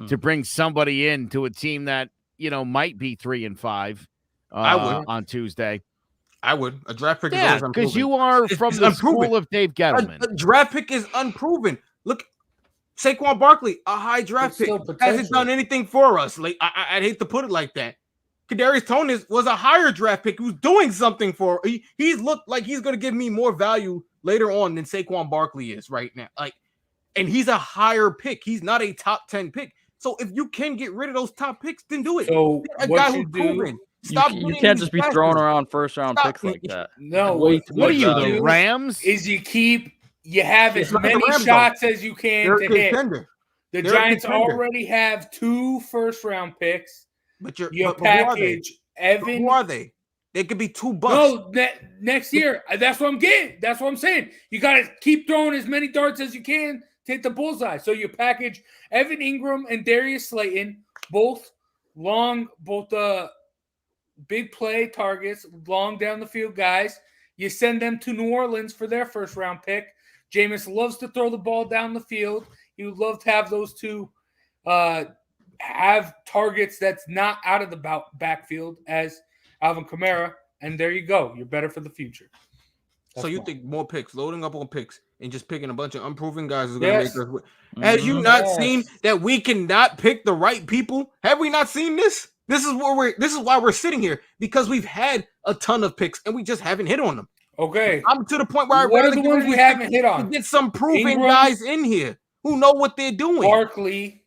to bring somebody in to a team that, might be 3-5 on Tuesday. I would. A draft pick is always unproven. Because you are from the school of Dave Gettleman. A draft pick is unproven. Look, Saquon Barkley, a high draft pick, hasn't done anything for us. Like I'd hate to put it like that. Kadarius Toney was a higher draft pick who's doing something for. He's looked like he's going to give me more value later on than Saquon Barkley is right now. And he's a higher pick. He's not a top 10 pick. So if you can get rid of those top picks, then do it. So a guy who's proven. You can't just be throwing around first-round picks like that. No. What are you, the Rams? Is you have as many shots as you can to hit. The Giants already have 2 first-round picks. But package Evan. Who are they? They could be 2 bucks. No, next year. That's what I'm getting. That's what I'm saying. You got to keep throwing as many darts as you can to hit the bullseye. So you package Evan Ingram and Darius Slayton, both big play targets, long down the field guys. You send them to New Orleans for their first-round pick. Jameis loves to throw the ball down the field. He would love to have those 2 have targets that's not out of the backfield as Alvin Kamara, and there you go. You're better for the future. So you think more picks, loading up on picks, and just picking a bunch of unproven guys is going to make us win? Have you not seen that we cannot pick the right people? Have we not seen this? This is why we're sitting here, because we've had a ton of picks and we just haven't hit on them. Okay, I'm to the point where what are the ones we haven't hit on? Get some proven guys in here who know what they're doing. Barkley.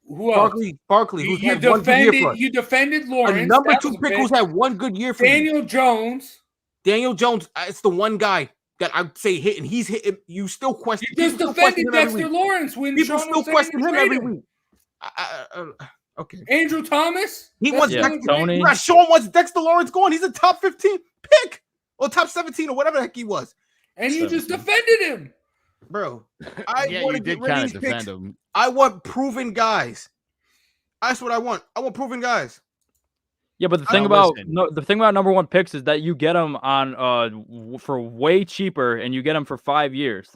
Who else? Barkley, who's had 1 good year for us. You defended Lawrence. A number 2 pick who's had 1 good year for Daniel Jones. Daniel Jones, it's the one guy that I'd say hit, and he's hitting. You still question. You just defended Dexter Lawrence when people Sean still question him every week. Okay. Andrew Thomas. He wants Tony. Sean wants Dexter Lawrence going. He's a top 15 pick or top 17 or whatever the heck he was. And you just defended him. Bro, I want to get rid of these picks. Him. I want proven guys. That's what I want. I want proven guys. Yeah, but the thing about number 1 picks is that you get them on for way cheaper, and you get them for 5 years.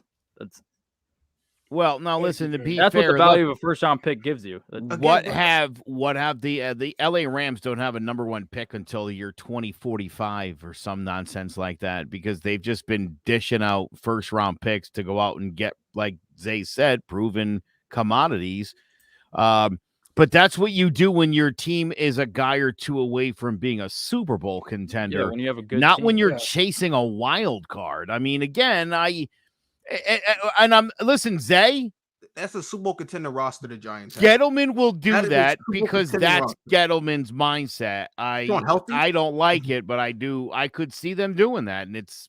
Well, now listen, to be that's fair, what the value of a first-round pick gives you. What have the LA Rams don't have a number 1 pick until the year 2045 or some nonsense like that, because they've just been dishing out first-round picks to go out and get, like Zay said, proven commodities. But that's what you do when your team is a guy or two away from being a Super Bowl contender. Yeah, when you have a good not team, when you're chasing a wild card. I mean, again, listen, Zay. That's a Super Bowl contender roster the Giants have. Gettleman will do that Super Bowl because contender that's roster. Gettleman's mindset. I don't like it, but I do. I could see them doing that, and it's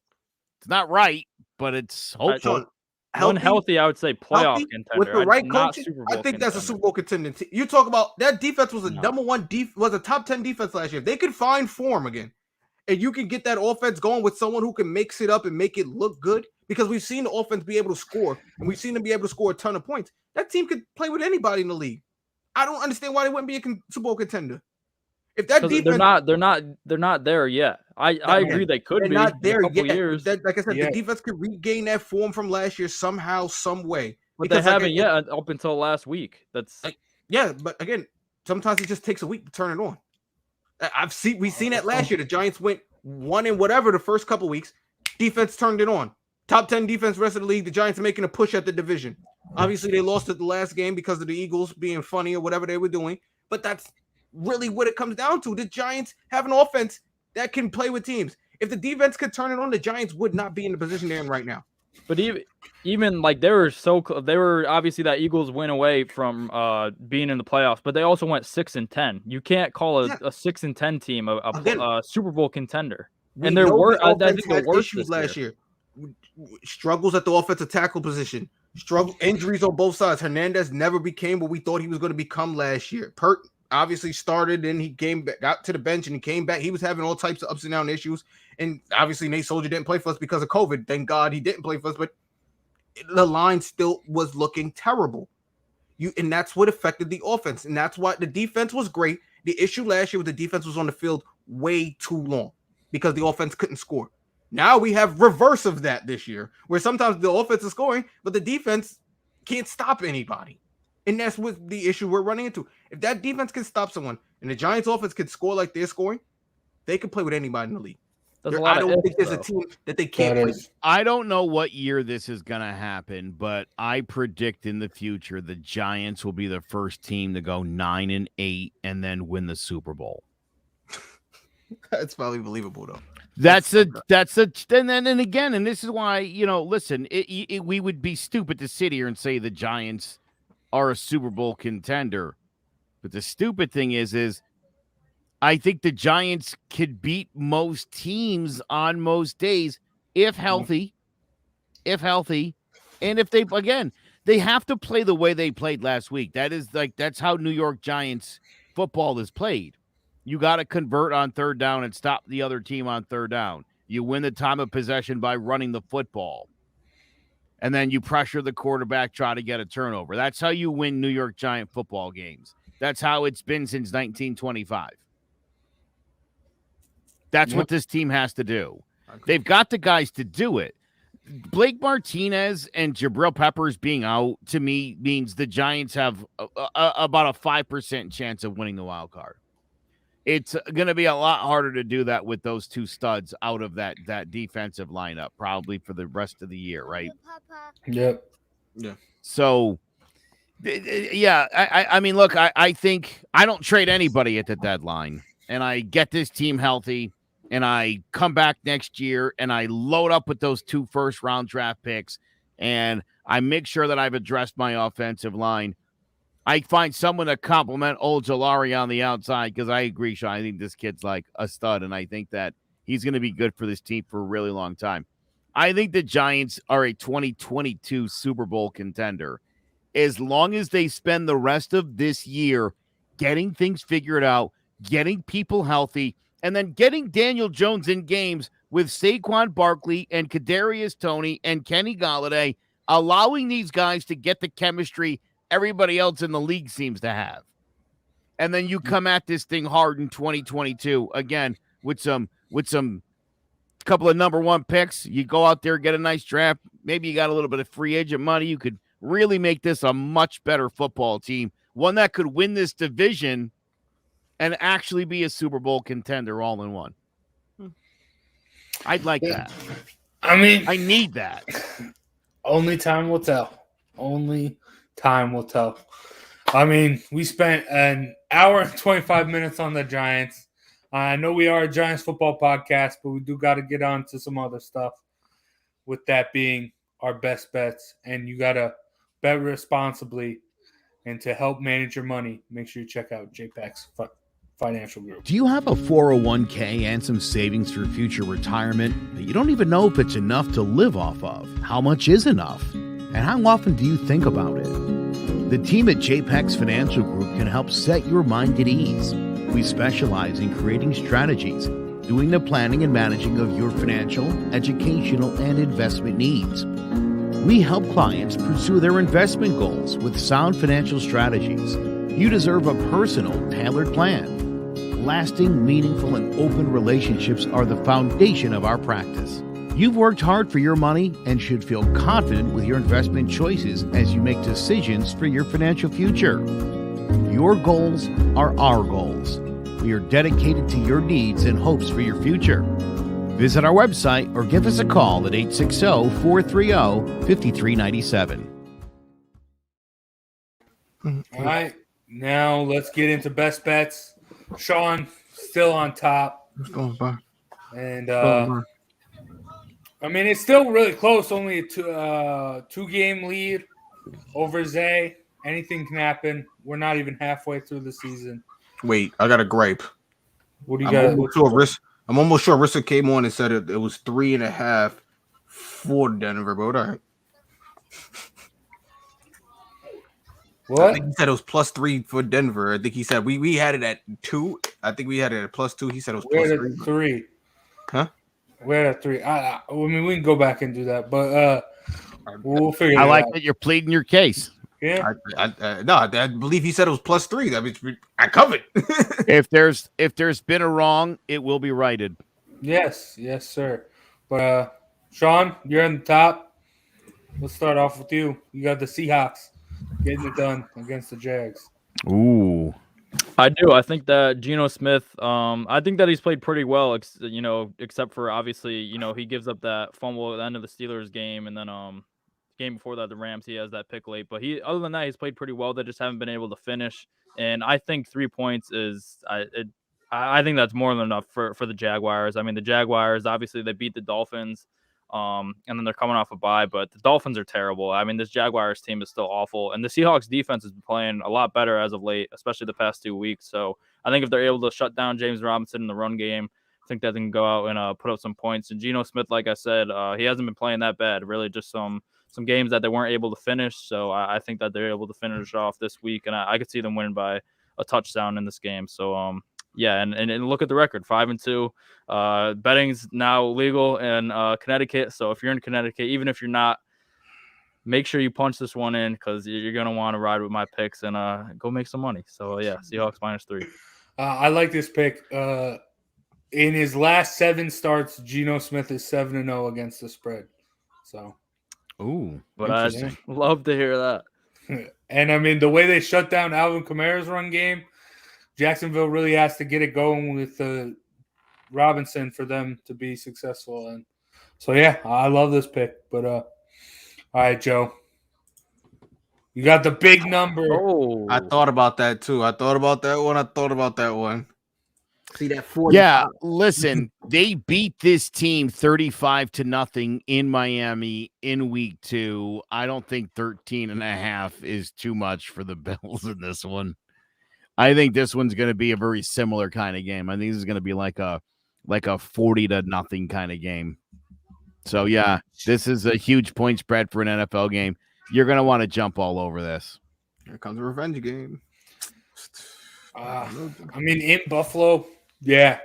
not right, but it's hopeful. Healthy, I would say playoff contender. With the right coaching, Super Bowl I think contender. that's a Super Bowl contender. You talk about that defense was a number one was a top 10 defense last year. If they could find form again, and you can get that offense going with someone who can mix it up and make it look good, because we've seen the offense be able to score, and we've seen them be able to score a ton of points. That team could play with anybody in the league. I don't understand why they wouldn't be a Super Bowl contender. If that defense, they're not there yet. I agree they could be. Not there in a couple yet. years. Like I said, the defense could regain that form from last year somehow, some way. But they haven't yet up until last week. That's but again, sometimes it just takes a week to turn it on. We've seen that last year. The Giants went 1 and whatever the first couple weeks. Defense turned it on. Top 10 defense, rest of the league. The Giants are making a push at the division. Obviously, they lost at the last game because of the Eagles being funny or whatever they were doing. But that's really what it comes down to. The Giants have an offense that can play with teams. If the defense could turn it on, the Giants would not be in the position they're in right now. But even like they were obviously that Eagles win away from being in the playoffs, but they also went 6-10. You can't call a 6-10 team a Super Bowl contender. And there were I think the worst issues last year. Struggles at the offensive tackle position. Injuries on both sides. Hernandez never became what we thought he was going to become last year. Pert obviously started and he got to the bench and he came back. He was having all types of ups and down issues. And obviously Nate Soldier didn't play for us because of COVID. Thank God he didn't play for us, but the line still was looking terrible. And that's what affected the offense. And that's why the defense was great. The issue last year was the defense was on the field way too long because the offense couldn't score. Now we have reverse of that this year, where sometimes the offense is scoring, but the defense can't stop anybody. And that's what the issue we're running into. If that defense can stop someone and the Giants offense can score like they're scoring, they can play with anybody in the league. I don't think there's a team that they can't play with. I don't know what year this is going to happen, but I predict in the future the Giants will be the first team to go 9-8 and then win the Super Bowl. That's probably believable, though. And again, and this is why, listen, we would be stupid to sit here and say the Giants are a Super Bowl contender. But the stupid thing is I think the Giants could beat most teams on most days if healthy. And if they have to play the way they played last week. That's how New York Giants football is played. You got to convert on third down and stop the other team on third down. You win the time of possession by running the football. And then you pressure the quarterback, try to get a turnover. That's how you win New York Giant football games. That's how it's been since 1925. That's what this team has to do. They've got the guys to do it. Blake Martinez and Jabril Peppers being out, to me, means the Giants have about a 5% chance of winning the wild card. It's going to be a lot harder to do that with those two studs out of that defensive lineup, probably for the rest of the year, right? Yep. Yeah. So, yeah, I mean, look, I think I don't trade anybody at the deadline, and I get this team healthy, and I come back next year, and I load up with those 2 first-round draft picks, and I make sure that I've addressed my offensive line. I find someone to compliment Ojulari on the outside because I agree, Sean. I think this kid's like a stud, and I think that he's going to be good for this team for a really long time. I think the Giants are a 2022 Super Bowl contender as long as they spend the rest of this year getting things figured out, getting people healthy, and then getting Daniel Jones in games with Saquon Barkley and Kadarius Toney and Kenny Golladay, allowing these guys to get the chemistry everybody else in the league seems to have. And then you come at this thing hard in 2022 again with some couple of number 1 picks. You go out there, get a nice draft. Maybe you got a little bit of free agent money. You could really make this a much better football team, one that could win this division and actually be a Super Bowl contender all in one. I'd like that. I mean, I need that. Only time will tell. Only time will tell. I mean, we spent an hour and 25 minutes on the Giants. I know we are a Giants football podcast, but we do got to get on to some other stuff, with that being our best bets. And you got to bet responsibly. And to help manage your money, make sure you check out JPEG's Financial Group. Do you have a 401k and some savings for future retirement, but you don't even know if it's enough to live off of? How much is enough? And how often do you think about it? The team at JPEG's Financial Group can help set your mind at ease. We specialize in creating strategies, doing the planning and managing of your financial, educational, and investment needs. We help clients pursue their investment goals with sound financial strategies. You deserve a personal, tailored plan. Lasting, meaningful, and open relationships are the foundation of our practice. You've worked hard for your money and should feel confident with your investment choices as you make decisions for your financial future. Your goals are our goals. We are dedicated to your needs and hopes for your future. Visit our website or give us a call at 860-430-5397. All right, now let's get into best bets. Sean still on top. What's going on? And I mean, it's still really close, only a two-game lead over Zay. Anything can happen. We're not even halfway through the season. Wait, I got a gripe. What do you got? I'm almost sure Rissa came on and said it was 3.5 for Denver, but all right. What? I think he said it was +3 for Denver. I think he said we had it at 2. I think we had it at +2. He said it was We're +3. at 3. Huh? We're at 3. I mean, we can go back and do that, but we'll figure it out. I like that you're pleading your case. Yeah. I believe he said it was +3. That means I covered. If there's been a wrong, it will be righted. Yes, sir. But Sean, you're on the top. Let's start off with you. You got the Seahawks getting it done against the Jags. Ooh. I do. I think that Geno Smith, I think that he's played pretty well, except for obviously, he gives up that fumble at the end of the Steelers game, and then game before that, the Rams, he has that pick late. But other than that, he's played pretty well. They just haven't been able to finish. And I think 3 points is I think that's more than enough for the Jaguars. I mean, the Jaguars, obviously, they beat the Dolphins, and then they're coming off a bye. But the Dolphins are terrible. I mean, this Jaguars team is still awful. And the Seahawks defense has been playing a lot better as of late, especially the past 2 weeks. So I think if they're able to shut down James Robinson in the run game, I think that they can go out and put up some points. And Geno Smith, like I said, he hasn't been playing that bad. Really just some games that they weren't able to finish. So I think that they're able to finish off this week. And I could see them winning by a touchdown in this game. So, yeah, and look at the record, 5-2. Betting's now legal in Connecticut. So if you're in Connecticut, even if you're not, make sure you punch this one in because you're going to want to ride with my picks and go make some money. So, yeah, Seahawks -3. I like this pick. In his last 7 starts, Geno Smith is 7-0 against the spread. So, ooh, but I'd love to hear that. And I mean, the way they shut down Alvin Kamara's run game, Jacksonville really has to get it going with Robinson for them to be successful. And so, yeah, I love this pick. But all right, Joe, you got the big number. Oh, I thought about that too. I thought about that one. See that 40. Yeah, listen, they beat this team 35-0 in Miami in week 2. I don't think 13.5 is too much for the Bills in this one. I think this one's going to be a very similar kind of game. I think this is going to be like a 40-0 kind of game. So yeah, this is a huge point spread for an NFL game. You're going to want to jump all over this. Here comes a revenge game. I mean, in Buffalo, yeah.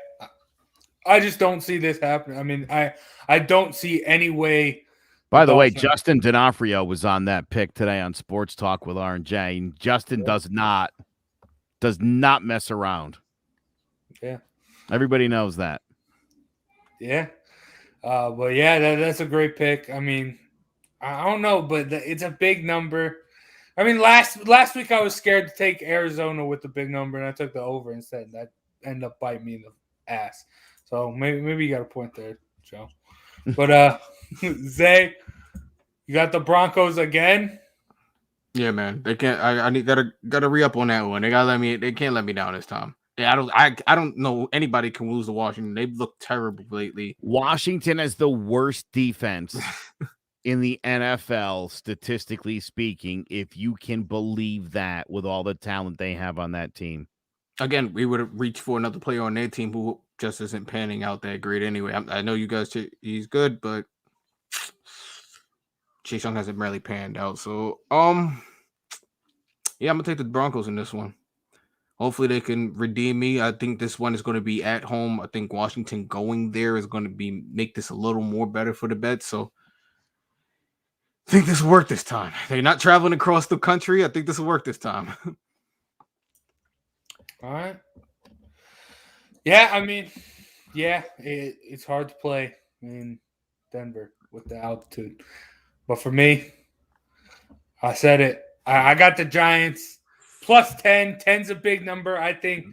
I just don't see this happening. I mean, I don't see any way. By the way, Justin D'Onofrio was on that pick today on Sports Talk with R&J, and Justin does not mess around. Yeah. Everybody knows that. Yeah. But yeah, that's a great pick. I mean, I don't know, but it's a big number. I mean, last week I was scared to take Arizona with the big number, and I took the over instead. That ended up biting me in the ass. So maybe you got a point there, Joe. But Zay, you got the Broncos again. Yeah, man. They can't. I need gotta re-up on that one. They gotta let me. They can't let me down this time. Yeah, I don't know anybody can lose to Washington. They've looked terrible lately. Washington has the worst defense in the NFL, statistically speaking, if you can believe that, with all the talent they have on that team. Again, we would have reached for another player on their team who just isn't panning out that great anyway. I know you guys, he's good, but Chase Young hasn't really panned out. So, yeah, I'm gonna take the Broncos in this one. Hopefully they can redeem me. I think this one is going to be at home. I think Washington going there is going to make this a little more better for the bet. So I think this will work this time. They're not traveling across the country. I think this will work this time. All right. Yeah, I mean, it's hard to play in Denver with the altitude. But for me, I said it. I got the Giants plus 10. 10's a big number. I think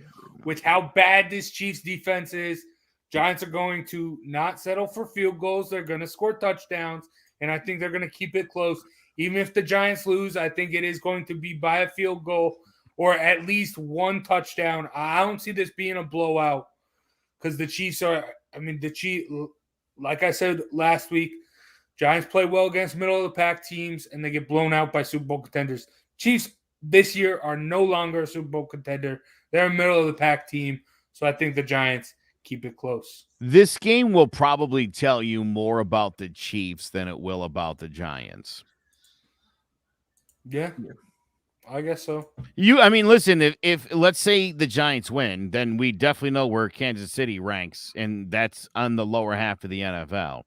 with how bad this Chiefs defense is, Giants are going to not settle for field goals. They're going to score touchdowns, and I think they're going to keep it close. Even if the Giants lose, I think it is going to be by a field goal or at least one touchdown. I don't see this being a blowout because the Chiefs like I said last week, Giants play well against middle-of-the-pack teams, and they get blown out by Super Bowl contenders. Chiefs this year are no longer a Super Bowl contender. They're a middle-of-the-pack team, so I think the Giants keep it close. This game will probably tell you more about the Chiefs than it will about the Giants. Yeah. I guess so. Listen, if let's say the Giants win, then we definitely know where Kansas City ranks, and that's on the lower half of the NFL.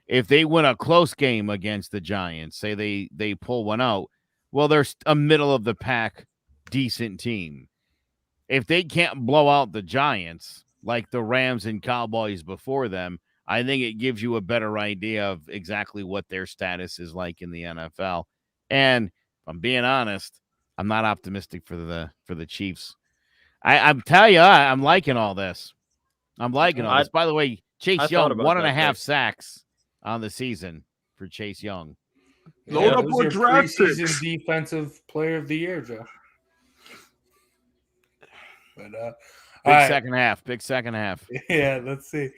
If they win a close game against the Giants, say they pull one out, well, they're a middle-of-the-pack decent team. If they can't blow out the Giants like the Rams and Cowboys before them, I think it gives you a better idea of exactly what their status is like in the NFL. And if I'm being honest, I'm not optimistic for the Chiefs. I'm telling you, I'm liking all this. I'm liking all this. By the way, Chase Young, 1.5 sacks on the season for Chase Young. Load up on draft picks. Defensive Player of the Year, Joe. But big second half. Yeah, let's see.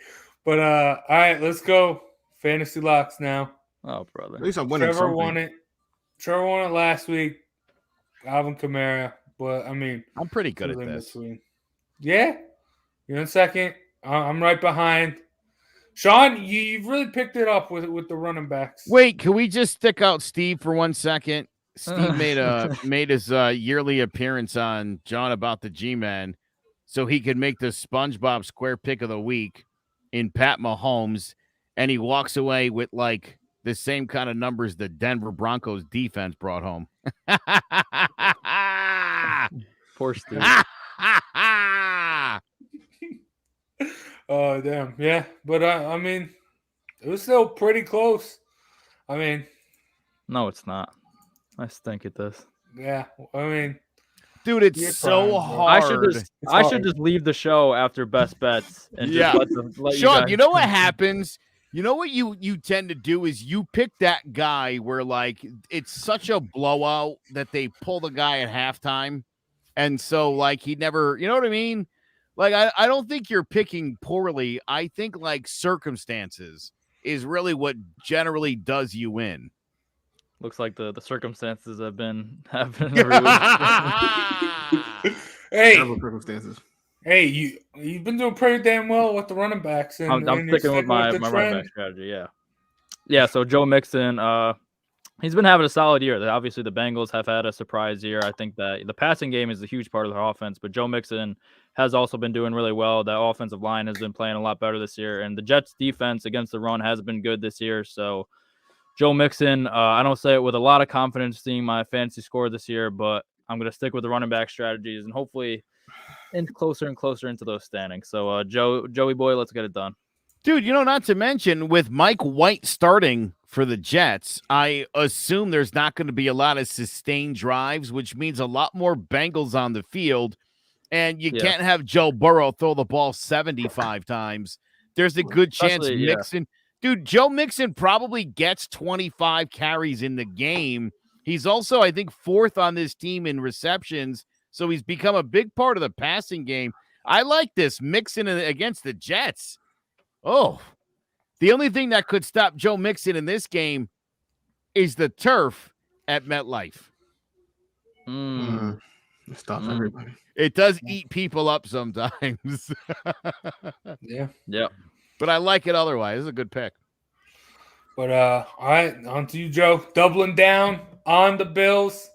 But all right, let's go fantasy locks now. Oh, brother. At least I'm winning. Trevor won it last week. Alvin Kamara, but I'm pretty good at this. Between. Yeah, you're in second. I'm right behind. Sean, you've really picked it up with the running backs. Wait, can we just stick out Steve for 1 second? Steve made his yearly appearance on John About the G-Man so he could make the SpongeBob Square Pick of the Week in Pat Mahomes, and he walks away with like the same kind of numbers the Denver Broncos defense brought home. Poor Steve. Oh, damn. Yeah. But, it was still pretty close. No, it's not. I stink at this. Yeah. Dude, it's so hard. I should just leave the show after best bets. And just let Sean, you know what happens? You know what you tend to do is you pick that guy where, like, it's such a blowout that they pull the guy at halftime. And so, like, he never, you know what I mean? Like, I don't think you're picking poorly. I think, like, circumstances is really what generally does you in. Looks like the circumstances have been happening every week. Hey, circumstances. Hey, you've been doing pretty damn well with the running backs. And I'm sticking with my running back strategy. Yeah. So Joe Mixon, he's been having a solid year. Obviously, the Bengals have had a surprise year. I think that the passing game is a huge part of their offense, but Joe Mixon has also been doing really well. The offensive line has been playing a lot better this year, and the Jets' defense against the run has been good this year. So Joe Mixon, I don't say it with a lot of confidence seeing my fantasy score this year, but I'm going to stick with the running back strategies and hopefully inch closer and closer into those standings. So, Joey boy, let's get it done. Dude, not to mention with Mike White starting for the Jets, I assume there's not going to be a lot of sustained drives, which means a lot more Bengals on the field. And you can't have Joe Burrow throw the ball 75 times. There's a good chance Mixon. Dude, Joe Mixon probably gets 25 carries in the game He's also, I think, 4th on this team in receptions, so he's become a big part of the passing game. I like this Mixon against the Jets. Oh, the only thing that could stop Joe Mixon in this game is the turf at MetLife. Stop everybody. It does eat people up sometimes. Yeah. But I like it otherwise. It's a good pick. But all right, on to you, Joe. Doubling down on the Bills.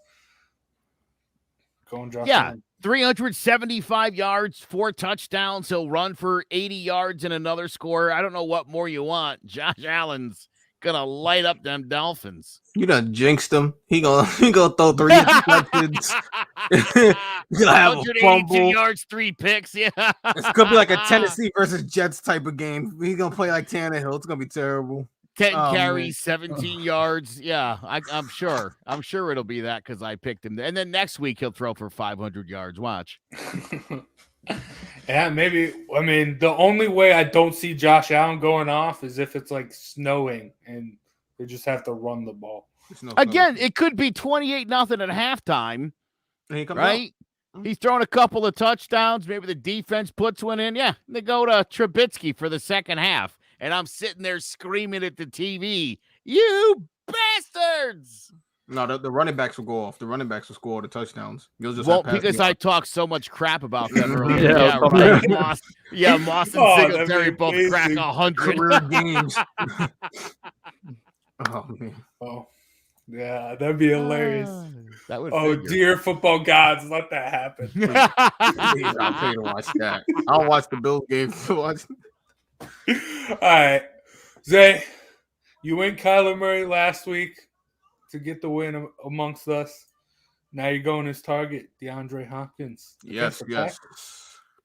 Go and drop. Yeah, 375 yards, 4 touchdowns. He'll run for 80 yards and another score. I don't know what more you want. Josh Allen's gonna light up them Dolphins. You done jinxed him. He gonna throw 3 interceptions. He's gonna have a 182 fumble. yards, 3 picks. Yeah, It's gonna be like a Tennessee versus Jets type of game. He's gonna play like Tannehill. It's gonna be terrible. 10 carries, 17 yards. Yeah, I'm sure. I'm sure it'll be that because I picked him. And then next week he'll throw for 500 yards. Watch. Yeah, maybe. I mean, the only way I don't see Josh Allen going off is if it's like snowing and they just have to run the ball. Again, it could be 28-0 at halftime, And he comes right? He's thrown a couple of touchdowns. Maybe the defense puts one in. Yeah, they go to Trubisky for the second half. And I'm sitting there screaming at the TV, "You bastards!" No, the running backs will go off. The running backs will score all the touchdowns. You'll just Well, have because I talked so much crap about them earlier. Yeah, Right. Moss and Singletary that'd be both amazing. crack 100. career games. Oh man. Oh, yeah, that'd be hilarious. That would Oh, figure. dear football gods, let that happen. Please, I'll pay to watch that. I'll watch the Bills game to watch. All right, Zay, you win Kyler Murray last week to get the win amongst us. Now you're going as target, DeAndre Hopkins. Yes.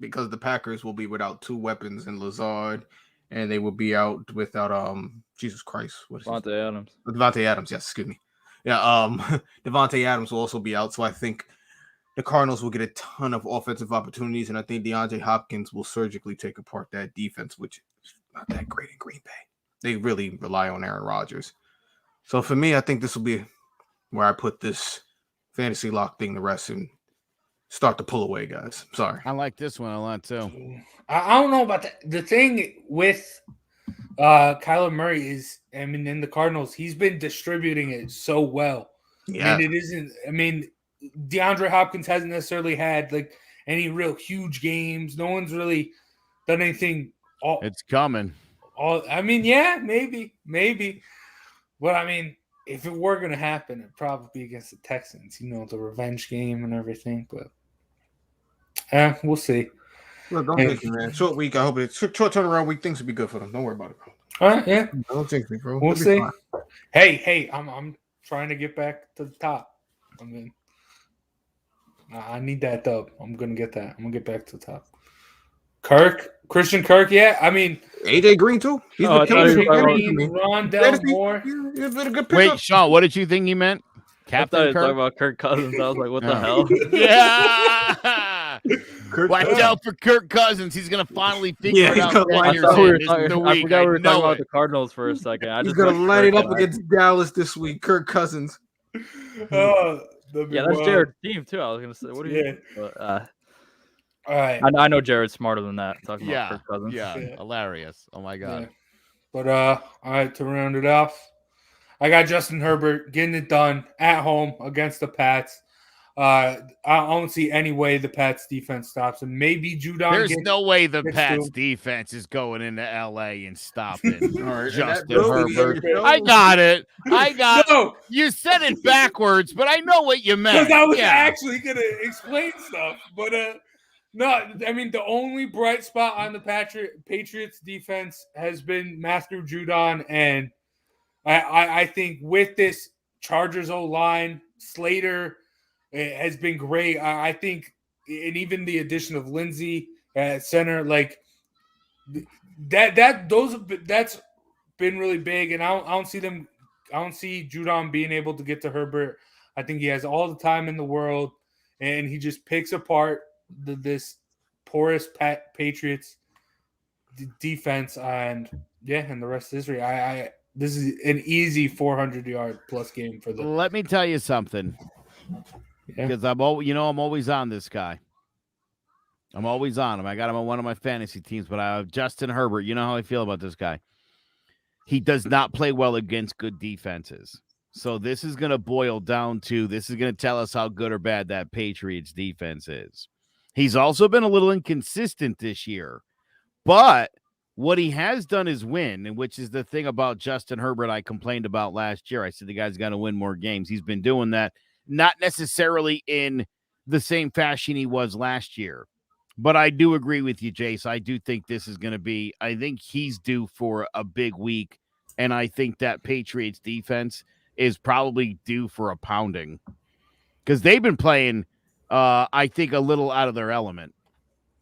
Because the Packers will be without 2 weapons in Lazard, and they will be out without Jesus Christ. What is Devontae Adams. Devontae Adams, yes, excuse me. Yeah, Devontae Adams will also be out, so I think the Cardinals will get a ton of offensive opportunities, and I think DeAndre Hopkins will surgically take apart that defense, which is not that great in Green Bay. They really rely on Aaron Rodgers. So for me, I think this will be where I put this fantasy lock thing to rest and start to pull away, guys. Sorry. I like this one a lot too. I don't know about that. The thing with Kyler Murray is, I mean, in the Cardinals, he's been distributing it so well. Yeah. And it isn't, I mean, DeAndre Hopkins hasn't necessarily had like any real huge games. No one's really done anything. It's coming. I mean, yeah, maybe. But I mean, if it were going to happen, it'd probably be against the Texans, the revenge game and everything. But we'll see. Look, don't jinx me, man. Short week. I hope it's short turnaround week. Things will be good for them. Don't worry about it, bro. All right, yeah. Don't jinx me, bro. We'll It'll be see. fine. Hey, I'm trying to get back to the top. I mean, I need that dub. I'm gonna get that. I'm gonna get back to the top. Christian Kirk, yeah. I mean, AJ Green too. He's been killing it. Rondell Moore. He's been a good pickup. Wait, Sean, what did you think he meant? I thought Captain you were talking Kirk? about Kirk Cousins. I was like, what the Oh. hell? Yeah. Watch out for Kirk Cousins. He's gonna finally figure it he's out. gonna 10 light years up. I, thought we in. were This is talking, the I week. forgot we were talking know about it. the Cardinals for a second. I He's just gonna went light it Kirk up and against Dallas this week. Kirk Cousins. That'd be yeah, that's wild. Jared's team too. I was gonna say, what do you? Yeah. But, All right. I know Jared's smarter than that. Talking Yeah, about Kirk Cousins. yeah, Yeah. hilarious. Oh my god. Yeah. But all right, to round it off, I got Justin Herbert getting it done at home against the Pats. I don't see any way the Pats defense stops him. Maybe Judon. There's no way the gets Pats to- defense is going into LA and stopping All right, Justin and that- Herbert. Bill- I got it. No, You said it backwards, but I know what you meant. because I was Yeah. actually gonna explain stuff, but no. I mean, the only bright spot on the Patriots defense has been Matthew Judon, and I think with this Chargers O line, Slater has been great. I think, and even the addition of Lindsey at center, like that's been really big. And I don't see Judon being able to get to Herbert. I think he has all the time in the world, and he just picks apart this porous Patriots defense, and the rest is history. This is an easy 400-yard plus game for them. Let me tell you something. Yeah. Because I'm always on this guy. I'm always on him. I got him on one of my fantasy teams, but I have Justin Herbert. You know how I feel about this guy. He does not play well against good defenses. So this is going to boil down to, this is going to tell us how good or bad that Patriots defense is. He's also been a little inconsistent this year, but what he has done is win, and which is the thing about Justin Herbert I complained about last year. I said the guy's got to win more games. He's been doing that, not necessarily in the same fashion he was last year. But I do agree with you, Jace. I do think this is going to be, I think he's due for a big week, and I think that Patriots defense is probably due for a pounding because they've been playing, I think, a little out of their element.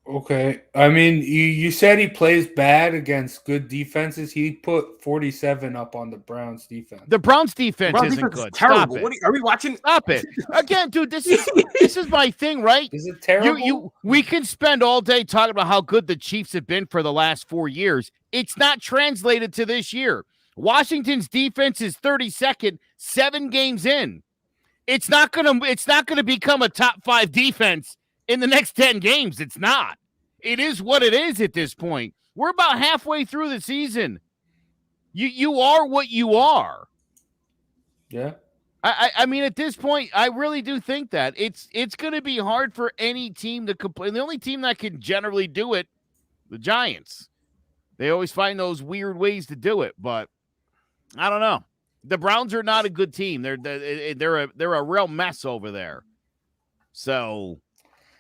Okay. I mean, you said he plays bad against good defenses. He put 47 up on the Browns defense. The Browns defense isn't good. Terrible. Stop it. Are we watching? Stop it. Again, dude, this is my thing, right? Is it terrible? We can spend all day talking about how good the Chiefs have been for the last 4 years. It's not translated to this year. Washington's defense is 32nd, 7 games in. It's not gonna become a top 5 defense in the next 10 games. It's not. It is what it is at this point. We're about halfway through the season. You are what you are. Yeah. I mean, at this point, I really do think that it's going to be hard for any team to complain. The only team that can generally do it, the Giants. They always find those weird ways to do it, but I don't know. The Browns are not a good team. They're a real mess over there. So.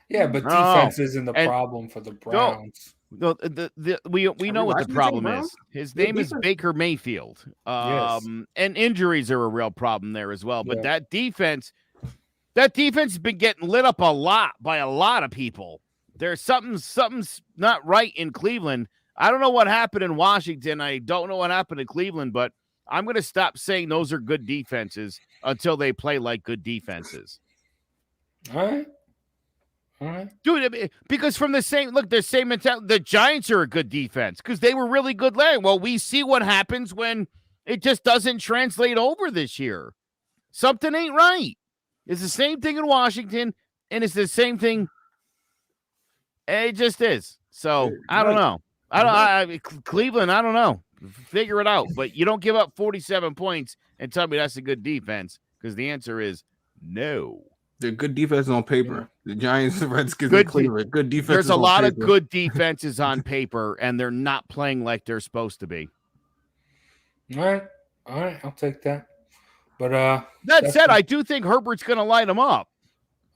Yeah, but defense isn't the problem for the Browns. No, we know what the problem is. His name is Baker Mayfield. Yes. And injuries are a real problem there as well. But that defense has been getting lit up a lot by a lot of people. There's something's not right in Cleveland. I don't know what happened in Washington. I don't know what happened in Cleveland, but I'm going to stop saying those are good defenses until they play like good defenses. All right. Dude, because from the same mentality, the Giants are a good defense because they were really good last. Well, we see what happens when it just doesn't translate over this year. Something ain't right. It's the same thing in Washington, and it's the same thing. It just is. So I don't know. Cleveland, I don't know. Figure it out. But you don't give up 47 points and tell me that's a good defense because the answer is no. They're good defenses on paper. The Giants, the Redskins, and Cleveland. Good defenses. There's a on lot paper. of good defenses on paper, and they're not playing like they're supposed to be. All right, I'll take that. But that said, I do think Herbert's going to light them up.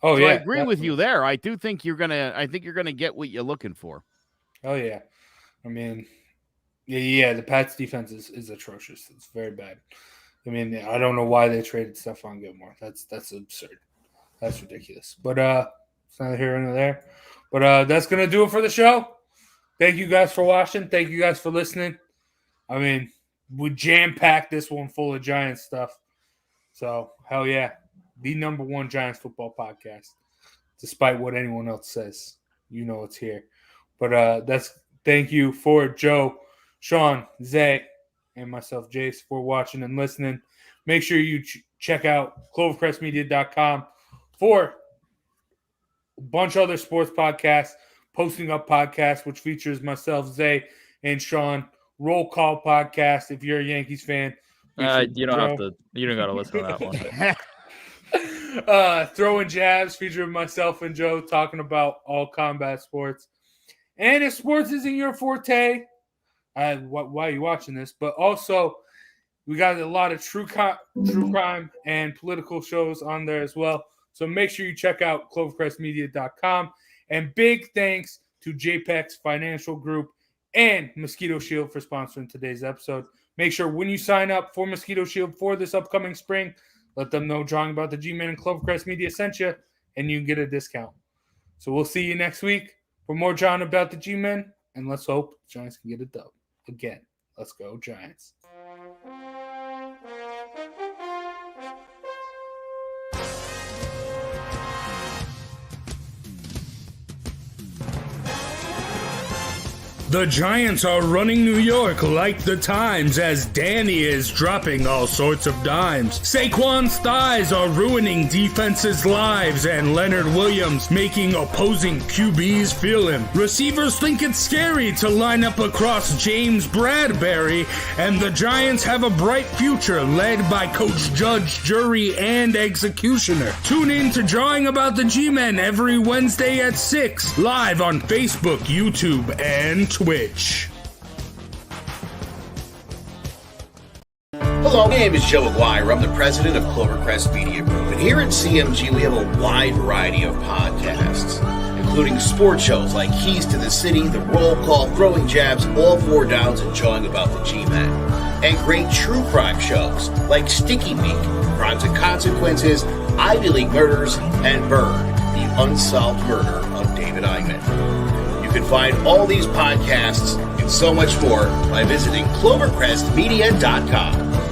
Oh so yeah, I agree with you there. I do think you're gonna. I think you're gonna get what you're looking for. Oh yeah, I mean, yeah. The Pats defense is atrocious. It's very bad. I mean, I don't know why they traded Stephon Gilmore. That's absurd. That's ridiculous. But it's neither here nor there. But that's going to do it for the show. Thank you guys for watching. Thank you guys for listening. I mean, we jam-packed this one full of Giants stuff. So, hell yeah. The number one Giants football podcast. Despite what anyone else says. You know it's here. But thank you for Joe, Sean, Zay, and myself, Jace, for watching and listening. Make sure you check out clovercrestmedia.com for a bunch of other sports podcasts, Posting Up podcast, which features myself, Zay, and Sean. Roll Call podcast. If you're a Yankees fan, you don't got to listen to that one. Throwing Jabs, featuring myself and Joe, talking about all combat sports. And if sports isn't your forte, why are you watching this? But also, we got a lot of true crime and political shows on there as well. So make sure you check out clovercrestmedia.com. And big thanks to JPEX Financial Group and Mosquito Shield for sponsoring today's episode. Make sure when you sign up for Mosquito Shield for this upcoming spring, let them know Drawing About the G-Men and Clovercrest Media sent you, and you can get a discount. So we'll see you next week for more Drawing About the G-Men, and let's hope the Giants can get a dub. Again, let's go Giants. The Giants are running New York like the Times as Danny is dropping all sorts of dimes. Saquon's thighs are ruining defenses' lives and Leonard Williams making opposing QBs feel him. Receivers think it's scary to line up across James Bradbury, and the Giants have a bright future led by Coach Judge, Jury, and Executioner. Tune in to Drawing About the G-Men every Wednesday at 6, live on Facebook, YouTube, and Twitch. Hello, my name is Joe Aguirre. I'm the president of Clovercrest Media Group, and here at CMG we have a wide variety of podcasts, including sports shows like Keys to the City, The Roll Call, Throwing Jabs, All Four Downs, and Jawing About the G-Men, and great true crime shows like Sticky Meat, Crimes and Consequences, Ivy League Murders, and Bird, the unsolved murder of David Eichmann. You can find all these podcasts and so much more by visiting clovercrestmedia.com.